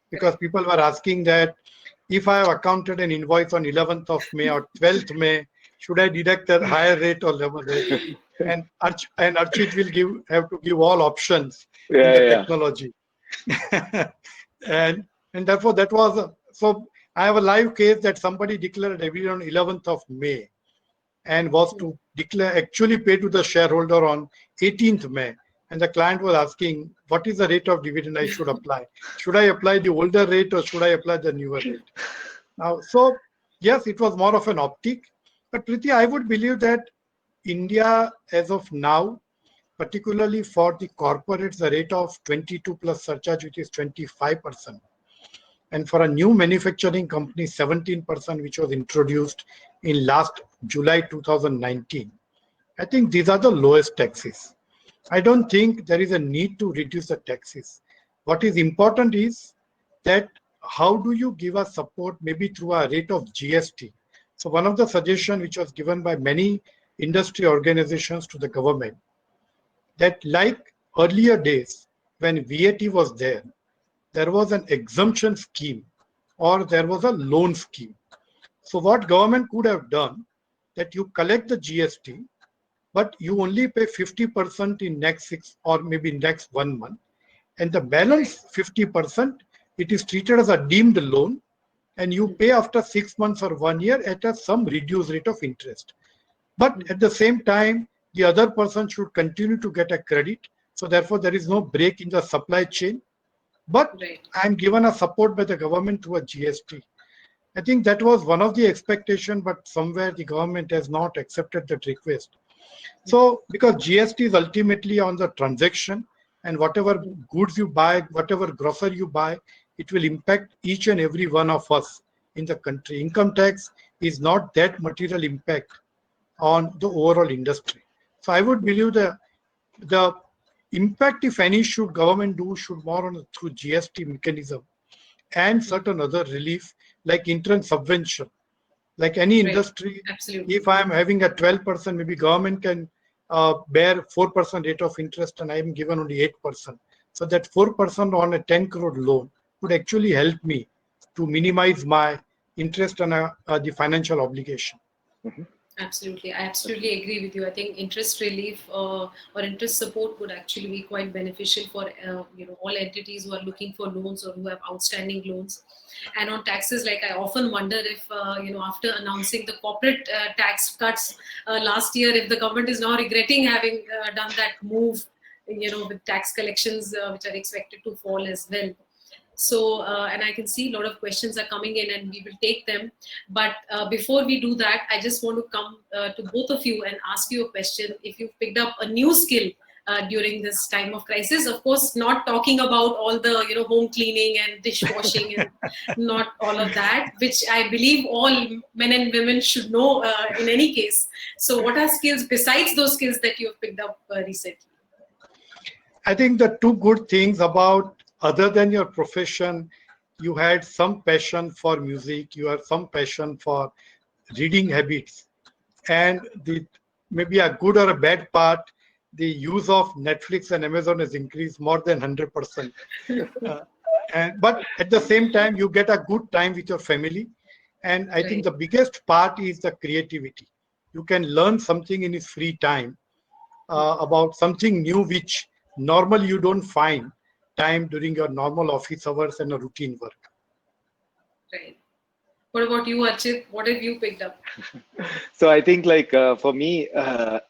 because people were asking that if I have accounted an invoice on 11th of May or 12th May, should I deduct a higher rate or lower rate? And Archit will have to give all options in the technology. and therefore that was so I have a live case that somebody declared dividend on 11th of May and was to actually pay to the shareholder on 18th May. And the client was asking, what is the rate of dividend I should apply? Should I apply the older rate or should I apply the newer rate? Now, so yes, it was more of an optic. But Preeti, I would believe that India, as of now, particularly for the corporates, the rate of 22 plus surcharge, which is 25%. And for a new manufacturing company, 17%, which was introduced in last July 2019. I think these are the lowest taxes. I don't think there is a need to reduce the taxes. What is important is that how do you give us support, maybe through a rate of GST. So one of the suggestions which was given by many industry organizations to the government, that like earlier days when VAT was there was an exemption scheme or there was a loan scheme. So what government could have done, that you collect the GST, but you only pay 50% in next 6 or maybe next 1 month, and the balance 50%, it is treated as a deemed loan, and you pay after 6 months or 1 year at some reduced rate of interest. But at the same time, the other person should continue to get a credit. So therefore, there is no break in the supply chain. But I am given a support by the government through a GST. I think that was one of the expectation, but somewhere the government has not accepted that request. So because GST is ultimately on the transaction, and whatever goods you buy, whatever grocery you buy, it will impact each and every one of us in the country. Income tax is not that material impact on the overall industry. So I would believe that the impact, if any, should government do, should more on through GST mechanism and certain other relief like interest subvention. Like any industry, if I am having a 12%, maybe government can bear 4% rate of interest, and I am given only 8%. So that 4% on a 10 crore loan would actually help me to minimize my interest on the financial obligation. Absolutely. I absolutely agree with you. I think interest relief or interest support would actually be quite beneficial for all entities who are looking for loans or who have outstanding loans. And on taxes, like I often wonder if after announcing the corporate tax cuts last year, if the government is now regretting having done that move, with tax collections which are expected to fall as well. So, and I can see a lot of questions are coming in and we will take them. But before we do that, I just want to come to both of you and ask you a question. If you've picked up a new skill during this time of crisis, of course, not talking about all the, home cleaning and dishwashing and not all of that, which I believe all men and women should know in any case. So what are skills besides those skills that you have picked up recently? I think the two good things about, other than your profession, you had some passion for music, you have some passion for reading habits, and maybe a good or a bad part, the use of Netflix and Amazon has increased more than 100%. But at the same time, you get a good time with your family. And I think the biggest part is the creativity. You can learn something in his free time about something new, which normally you don't find time during your normal office hours and a routine work. Right. What about you, Archit? What have you picked up? So I think for me, or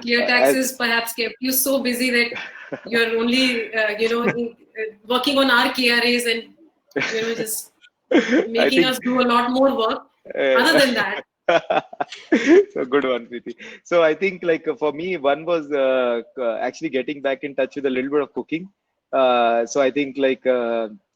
clear taxes perhaps kept you so busy that you're only working on our KRAs and just making us do a lot more work. Other than that. So good one, Preeti. So I think for me, one was actually getting back in touch with a little bit of cooking. So I think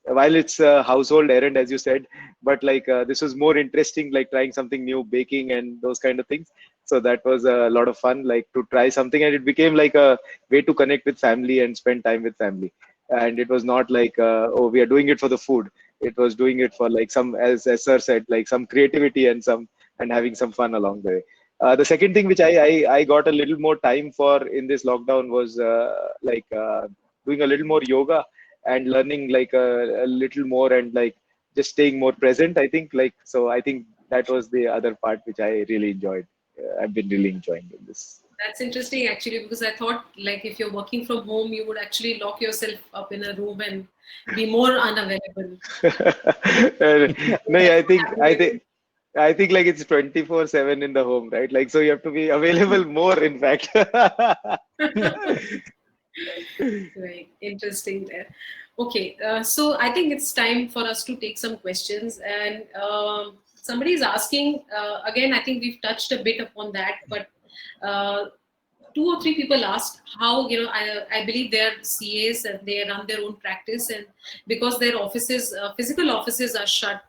while it's a household errand, as you said, but this was more interesting, trying something new, baking and those kind of things. So that was a lot of fun, to try something, and it became like a way to connect with family and spend time with family. And it was not oh, we are doing it for the food. It was doing it for some, as Sir said, some creativity and having some fun along the way. The second thing which I got a little more time for in this lockdown was doing a little more yoga and learning a little more and just staying more present. I think so I think that was the other part which I really enjoyed. I've been really enjoying this. That's interesting actually, because I thought if you're working from home, you would actually lock yourself up in a room and be more unavailable. No, I think it's 24/7 in the home, right? So you have to be available more, in fact. Right, interesting there. Okay, so I think it's time for us to take some questions, and somebody is asking again. I think we've touched a bit upon that, but 2 or 3 people asked how I believe they're CAs and they run their own practice, and because their offices, physical offices, are shut,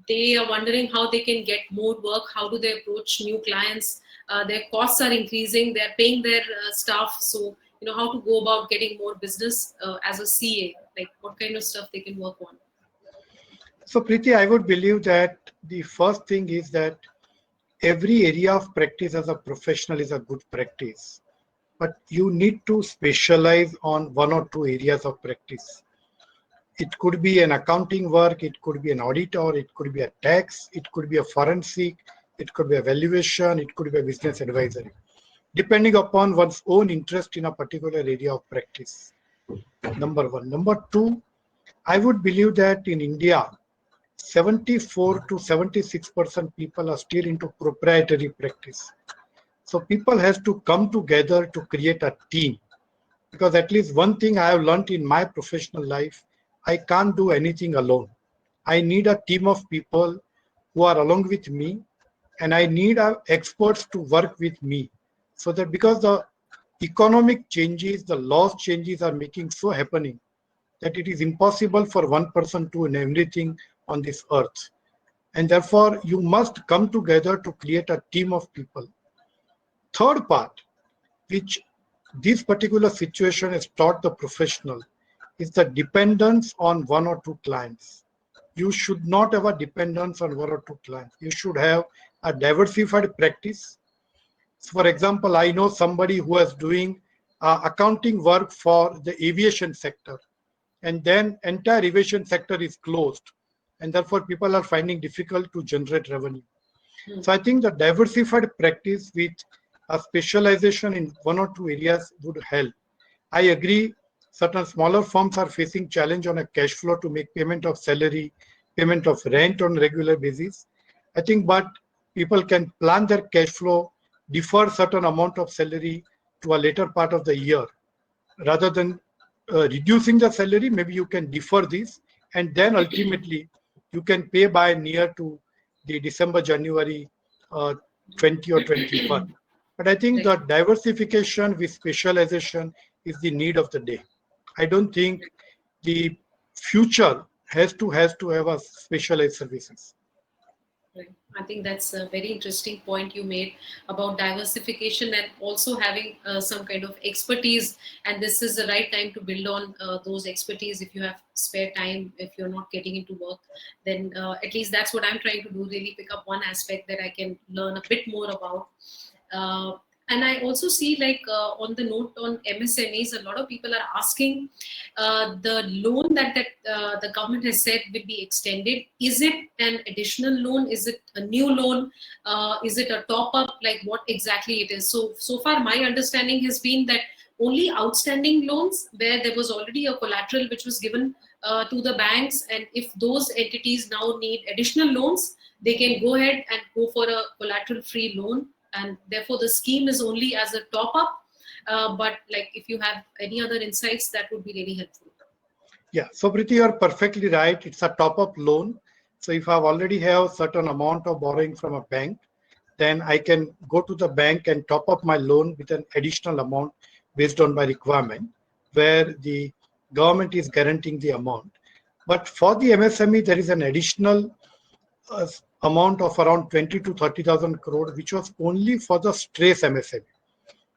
they are wondering how they can get more work. How do they approach new clients? Their costs are increasing. They're paying their staff, so how to go about getting more business as a CA, what kind of stuff they can work on. So Preeti, I would believe that the first thing is that every area of practice as a professional is a good practice, but you need to specialize on 1 or 2 areas of practice. It could be an accounting work, it could be an auditor, it could be a tax, it could be a forensic, it could be a valuation, it could be a business advisory, depending upon one's own interest in a particular area of practice. Number one. Number two, I would believe that in India, 74 to 76% people are still into proprietary practice. So people has to come together to create a team, because at least one thing I have learned in my professional life, I can't do anything alone. I need a team of people who are along with me, and I need experts to work with me, so that because the economic changes, the laws changes are making so happening that it is impossible for one person to do everything on this earth. And therefore, you must come together to create a team of people. Third part, which this particular situation has taught the professional, is the dependence on one or two clients. You should not have a dependence on one or two clients. You should have a diversified practice. So for example, I know somebody who is doing accounting work for the aviation sector, and then entire aviation sector is closed, and therefore people are finding difficult to generate revenue. So I think the diversified practice with a specialization in one or two areas would help. I agree, certain smaller firms are facing challenge on a cash flow to make payment of salary, payment of rent on regular basis. I think, but people can plan their cash flow, defer certain amount of salary to a later part of the year. Rather than reducing the salary, maybe you can defer this, and then ultimately you can pay by near to the December, January 20 or 21. But I think the diversification with specialization is the need of the day. I don't think the future has to have a specialized services. Right. I think that's a very interesting point you made about diversification and also having some kind of expertise. And this is the right time to build on those expertise. If you have spare time, if you're not getting into work, then at least that's what I'm trying to do, really pick up one aspect that I can learn a bit more about. And I also see, like, on the note on MSMEs, a lot of people are asking the loan that the government has said will be extended. Is it an additional loan? Is it a new loan? Is it a top up? Like, what exactly it is? So far, my understanding has been that only outstanding loans where there was already a collateral which was given to the banks, and if those entities now need additional loans, they can go ahead and go for a collateral-free loan. And therefore the scheme is only as a top up, but like, if you have any other insights, that would be really helpful. Yeah, so Priti, you are perfectly right. It's a top up loan. So if I already have certain amount of borrowing from a bank, then I can go to the bank and top up my loan with an additional amount based on my requirement, where the government is guaranteeing the amount. But for the MSME, there is an additional amount of around 20 to 30,000 crore, which was only for the stress MSME.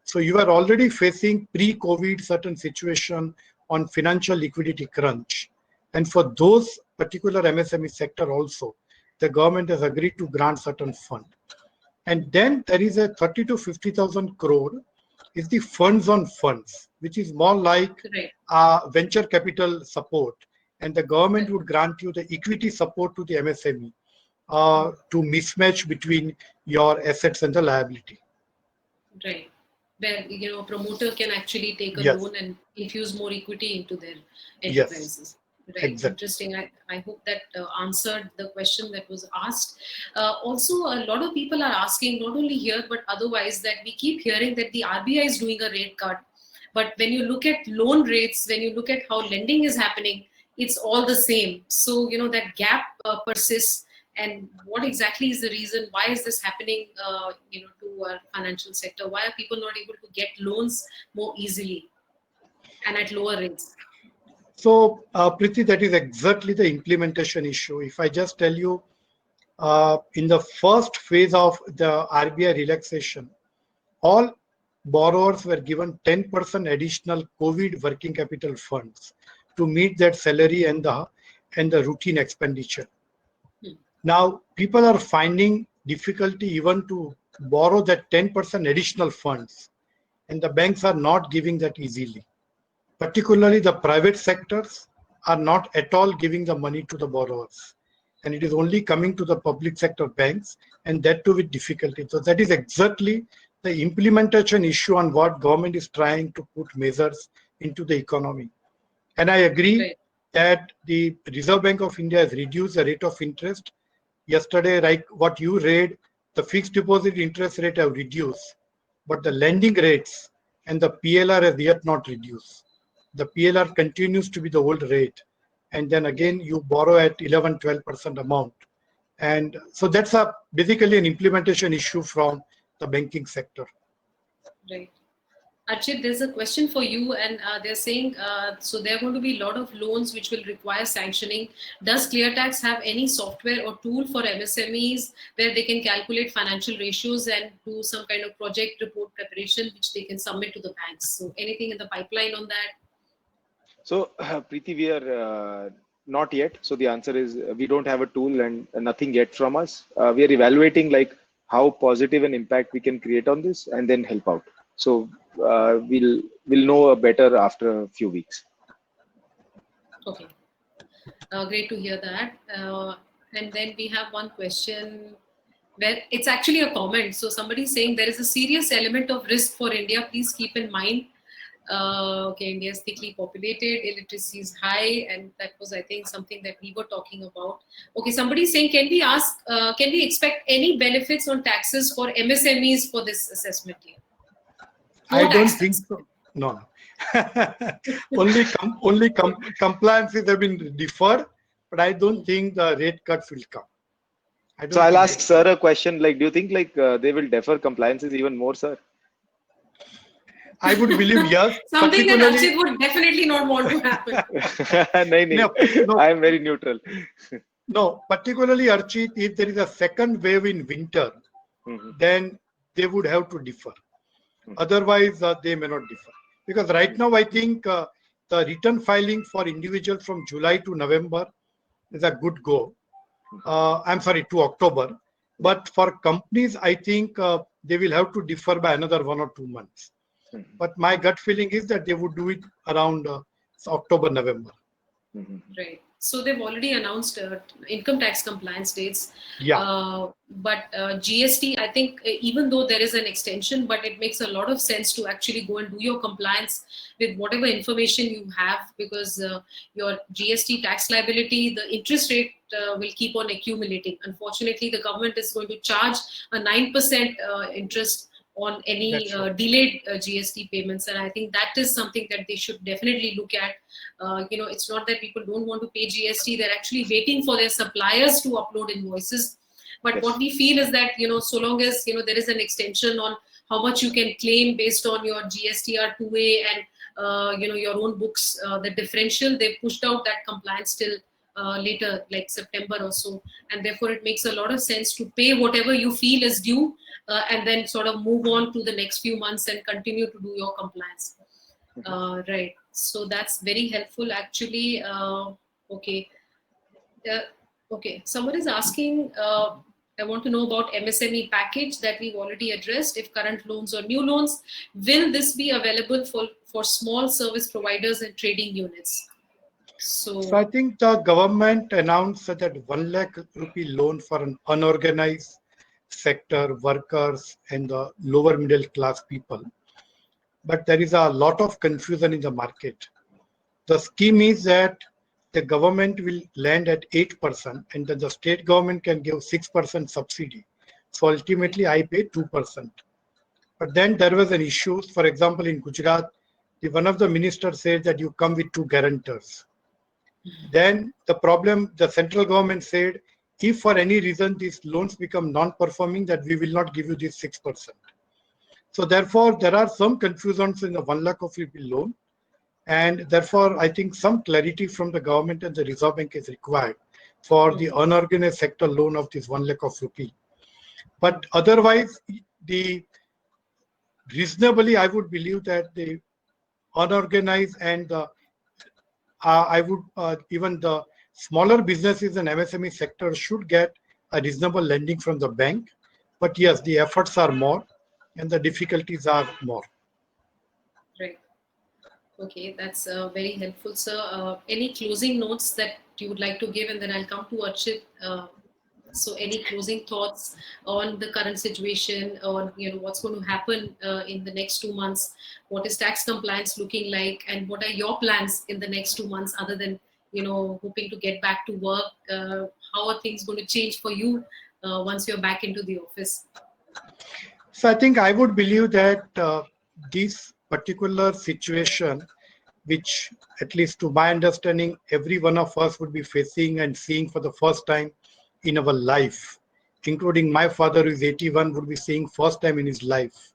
So you are already facing pre-COVID certain situation on financial liquidity crunch. And for those particular MSME sector also, the government has agreed to grant certain fund. And then there is a 30 to 50,000 crore is the funds on funds, which is more like venture capital support. And the government would grant you the equity support to the MSME. To mismatch between your assets and the liability. Right. Where, promoter can actually take a loan and infuse more equity into their enterprises. Yes. Right. Exactly. Interesting. I hope that answered the question that was asked. Also, a lot of people are asking, not only here, but otherwise, that we keep hearing that the RBI is doing a rate cut. But when you look at loan rates, when you look at how lending is happening, it's all the same. So, that gap persists. And what exactly is the reason? Why is this happening, to our financial sector? Why are people not able to get loans more easily and at lower rates? So, Priti, that is exactly the implementation issue. If I just tell you, in the first phase of the RBI relaxation, all borrowers were given 10% additional COVID working capital funds to meet that salary and the routine expenditure. Now, people are finding difficulty even to borrow that 10% additional funds, and the banks are not giving that easily. Particularly the private sectors are not at all giving the money to the borrowers. and it is only coming to the public sector banks, and that too with difficulty. So that is exactly the implementation issue on what government is trying to put measures into the economy. And I agree Right. that the Reserve Bank of India has reduced the rate of interest. Yesterday, like what you read, the fixed deposit interest rate have reduced, but the lending rates and the PLR has yet not reduced. The PLR continues to be the old rate. And then again, you borrow at 11-12% amount. And so that's basically an implementation issue from the banking sector. Right. Archit, there's a question for you, and they're saying, so there are going to be a lot of loans which will require sanctioning. Does ClearTax have any software or tool for MSMEs where they can calculate financial ratios and do some kind of project report preparation which they can submit to the banks? So anything in the pipeline on that? So, Preeti, we are not yet. So the answer is we don't have a tool and nothing yet from us. We are evaluating like how positive an impact we can create on this and then help out. So we'll know better after a few weeks. Okay. Great to hear that. And then we have one question where it's actually a comment. So somebody's saying there is a serious element of risk for India. Please keep in mind. Okay, India is thickly populated, illiteracy is high, and that was, I think, something that we were talking about. Okay, somebody's saying, can we expect any benefits on taxes for MSMEs for this assessment year? I don't think so. No. only compliances have been deferred, but I don't think the rate cuts will come. So I'll ask Sir a question. Like, do you think like they will defer compliances even more, Sir? I would believe yes. Something that Archit would definitely not want to happen. No, I am very neutral. No, particularly Archit, if there is a second wave in winter, then they would have to defer. Otherwise, they may not differ. Because right now, I think the return filing for individuals from July to November is a good go. I'm sorry, to October. But for companies, I think they will have to defer by another 1 or 2 months. But my gut feeling is that they would do it around October, November. Right. So they've already announced income tax compliance dates. Yeah. But GST, I think, even though there is an extension, but it makes a lot of sense to actually go and do your compliance with whatever information you have, because your GST tax liability, the interest rate will keep on accumulating. Unfortunately, the government is going to charge a 9% interest on any delayed GST payments, and I think that is something that they should definitely look at. It's not that people don't want to pay GST; they're actually waiting for their suppliers to upload invoices. But what we feel is that so long as there is an extension on how much you can claim based on your GSTR 2A and your own books, the differential, they've pushed out that compliance till later, like September or so, and therefore it makes a lot of sense to pay whatever you feel is due. And then sort of move on to the next few months and continue to do your compliance. Right. So that's very helpful, actually. Okay. Okay. Someone is asking, I want to know about MSME package that we've already addressed. If current loans or new loans, will this be available for small service providers and trading units? So I think the government announced that 1 lakh rupee loan for an unorganized sector, workers, and the lower middle class people. But there is a lot of confusion in the market. The scheme is that the government will lend at 8% and then the state government can give 6% subsidy. So ultimately I pay 2%. But then there was an issue. For example, in Gujarat, one of the ministers said that you come with 2 guarantors. Then the central government said, if for any reason these loans become non-performing, that we will not give you this 6%. So therefore, there are some confusions in the 1 lakh of rupee loan. And therefore, I think some clarity from the government and the Reserve Bank is required for the unorganized sector loan of this 1 lakh of rupee. But otherwise, reasonably, I would believe that the unorganized and even the smaller businesses and MSME sector should get a reasonable lending from the bank. But yes, the efforts are more and the difficulties are more. Right. Okay, that's very helpful, sir. Any closing notes that you would like to give, and then I'll come to Archit. So, any closing thoughts on the current situation, or what's going to happen in the next 2 months? What is tax compliance looking like, and what are your plans in the next 2 months, other than hoping to get back to work? How are things going to change for you once you're back into the office? So I think I would believe that this particular situation, which at least to my understanding, every one of us would be facing and seeing for the first time in our life, including my father who is 81 would be seeing first time in his life.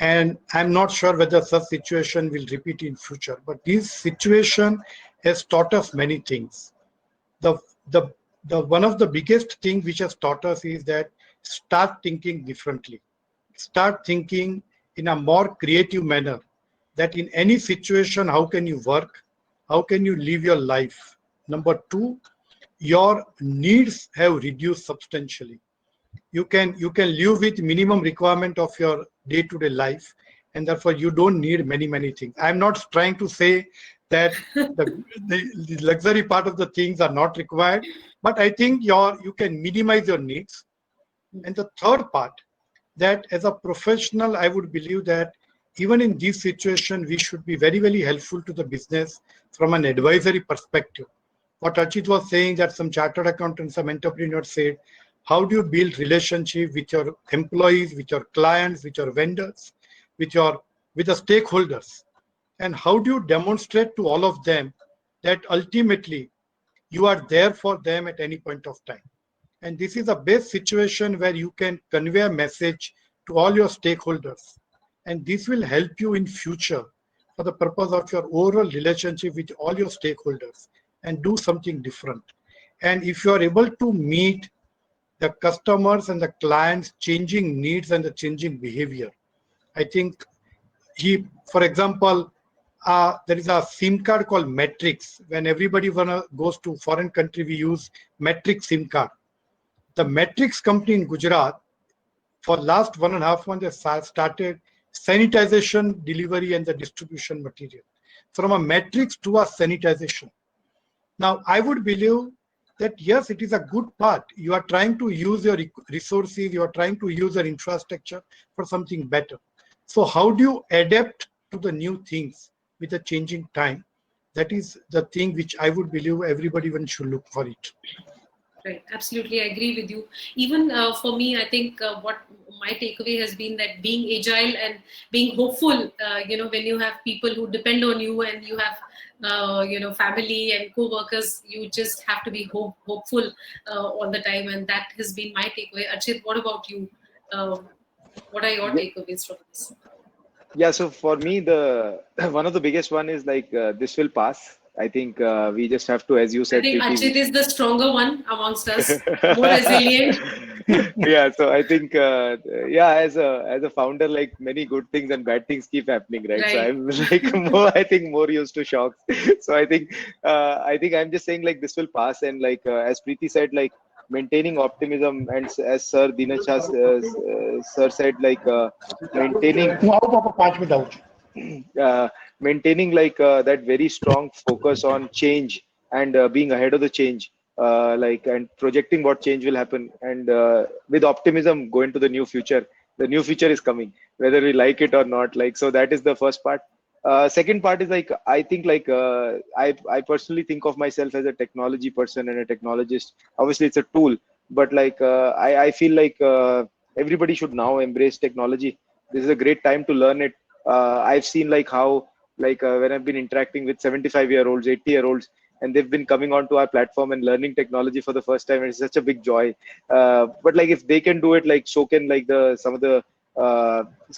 And I'm not sure whether such situation will repeat in future, but this situation has taught us many things. The, the, the one of the biggest thing which has taught us is that start thinking differently. Start thinking in a more creative manner, that in any situation, how can you work? How can you live your life? Number two, your needs have reduced substantially. You can live with minimum requirement of your day-to-day life, and therefore you don't need many things. I'm not trying to say that the luxury part of the things are not required, but I think you can minimize your needs. And the third part, that as a professional, I would believe that even in this situation, we should be very helpful to the business from an advisory perspective. What Archit was saying, that some chartered accountants, some entrepreneurs said, how do you build relationship with your employees, with your clients, with your vendors, with the stakeholders? And how do you demonstrate to all of them that ultimately you are there for them at any point of time? And this is a best situation where you can convey a message to all your stakeholders. And this will help you in future for the purpose of your overall relationship with all your stakeholders and do something different. And if you are able to meet the customers and the clients' changing needs and the changing behavior, I think for example, there is a SIM card called Matrix. When everybody goes to foreign country, we use Matrix SIM card. The Matrix company in Gujarat, for last 1.5 months, they started sanitization, delivery, and the distribution material. From a Matrix to a sanitization. Now, I would believe that yes, it is a good part. You are trying to use your resources, you are trying to use your infrastructure for something better. So how do you adapt to the new things with the changing time? That is the thing which I would believe everybody should look for it. Right, absolutely, I agree with you. Even for me, I think what my takeaway has been that being agile and being hopeful, when you have people who depend on you and you have, family and co-workers, you just have to be hopeful all the time. And that has been my takeaway. Archit, what about you? What are your takeaways from this? Yeah, so for me, the one of the biggest one is like this will pass. I think we just have to, as you I said, think Preeti. Archit is the stronger one amongst us, more resilient. Yeah, so I think yeah, as a founder, like many good things and bad things keep happening, right? So Right. I'm like I think more used to shocks. So I think I'm just saying like this will pass, and like as Preeti said, like maintaining optimism, and as Sir Dinesh sir said, like maintaining હું આવું પાપા 5 minute આવું છું. uh, maintaining like that very strong focus on change, and being ahead of the change, like, and projecting what change will happen, and with optimism go into the new future. The new future is coming whether we like it or not, like, so that is the first part. Second part is like I think like I personally think of myself as a technology person and a technologist. Obviously it's a tool, but like I feel like everybody should now embrace technology. This is a great time to learn it. I've seen like how, like when I've been interacting with 75-year-olds, 80-year-olds, and they've been coming onto our platform and learning technology for the first time. It's such a big joy. But like if they can do it, like so can like some of the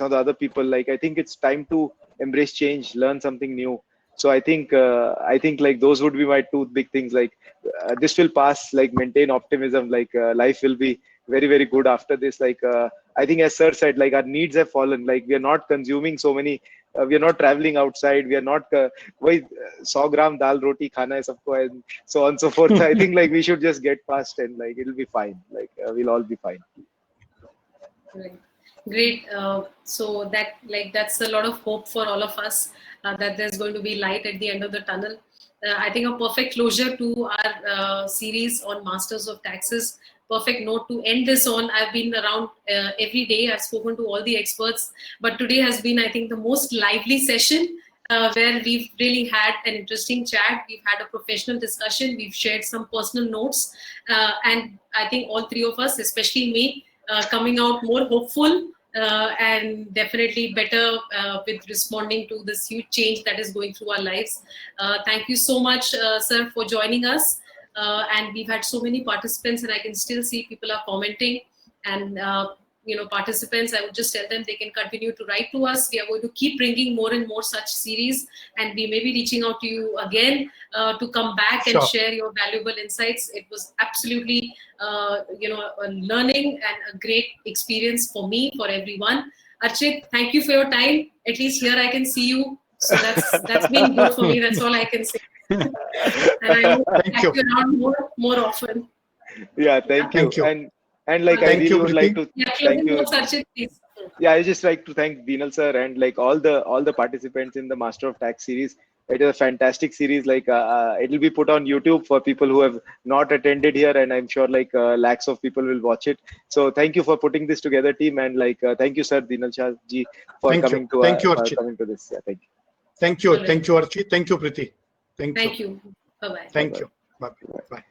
other people. Like I think it's time to embrace change, learn something new. So I think like those would be my two big things. Like this will pass. Like maintain optimism. Like life will be very good after this. Like I think as Sir said, like our needs have fallen. Like we are not consuming so many. We are not traveling outside. We are not. Why 100 gram dal roti khana hai sabko, and so on and so forth. I think like we should just get past, and like it'll be fine. Like we'll all be fine. Right. Great. So that's a lot of hope for all of us, that there's going to be light at the end of the tunnel. I think a perfect closure to our series on Masters of Taxes. Perfect note to end this on. I've been around every day. I've spoken to all the experts, but today has been, I think, the most lively session, where we've really had an interesting chat. We've had a professional discussion. We've shared some personal notes, and I think all three of us, especially me, coming out more hopeful, and definitely better with responding to this huge change that is going through our lives. Thank you so much, sir, for joining us. And we've had so many participants, and I can still see people are commenting. And participants, I would just tell them they can continue to write to us. We are going to keep bringing more and more such series, and we may be reaching out to you again to come back and share your valuable insights. It was absolutely a learning and a great experience for me, for everyone. Archit, thank you for your time. At least here I can see you, so that's been good for me. That's all I can say. And I hope to have you around more often. Yeah, thank you. And like I really would like to thank you. Archit, please. Yeah, I just like to thank Dhinal sir and like all the participants in the Master of Tax series. It is a fantastic series. Like it will be put on YouTube for people who have not attended here, and I'm sure like lakhs of people will watch it. So thank you for putting this together, team, and like thank you, sir, Dhinal Shah ji, for coming to this. Yeah, thank you. Thank you, Archit. Thank you, Preeti. Thank you. Bye bye. Thank you. Bye bye.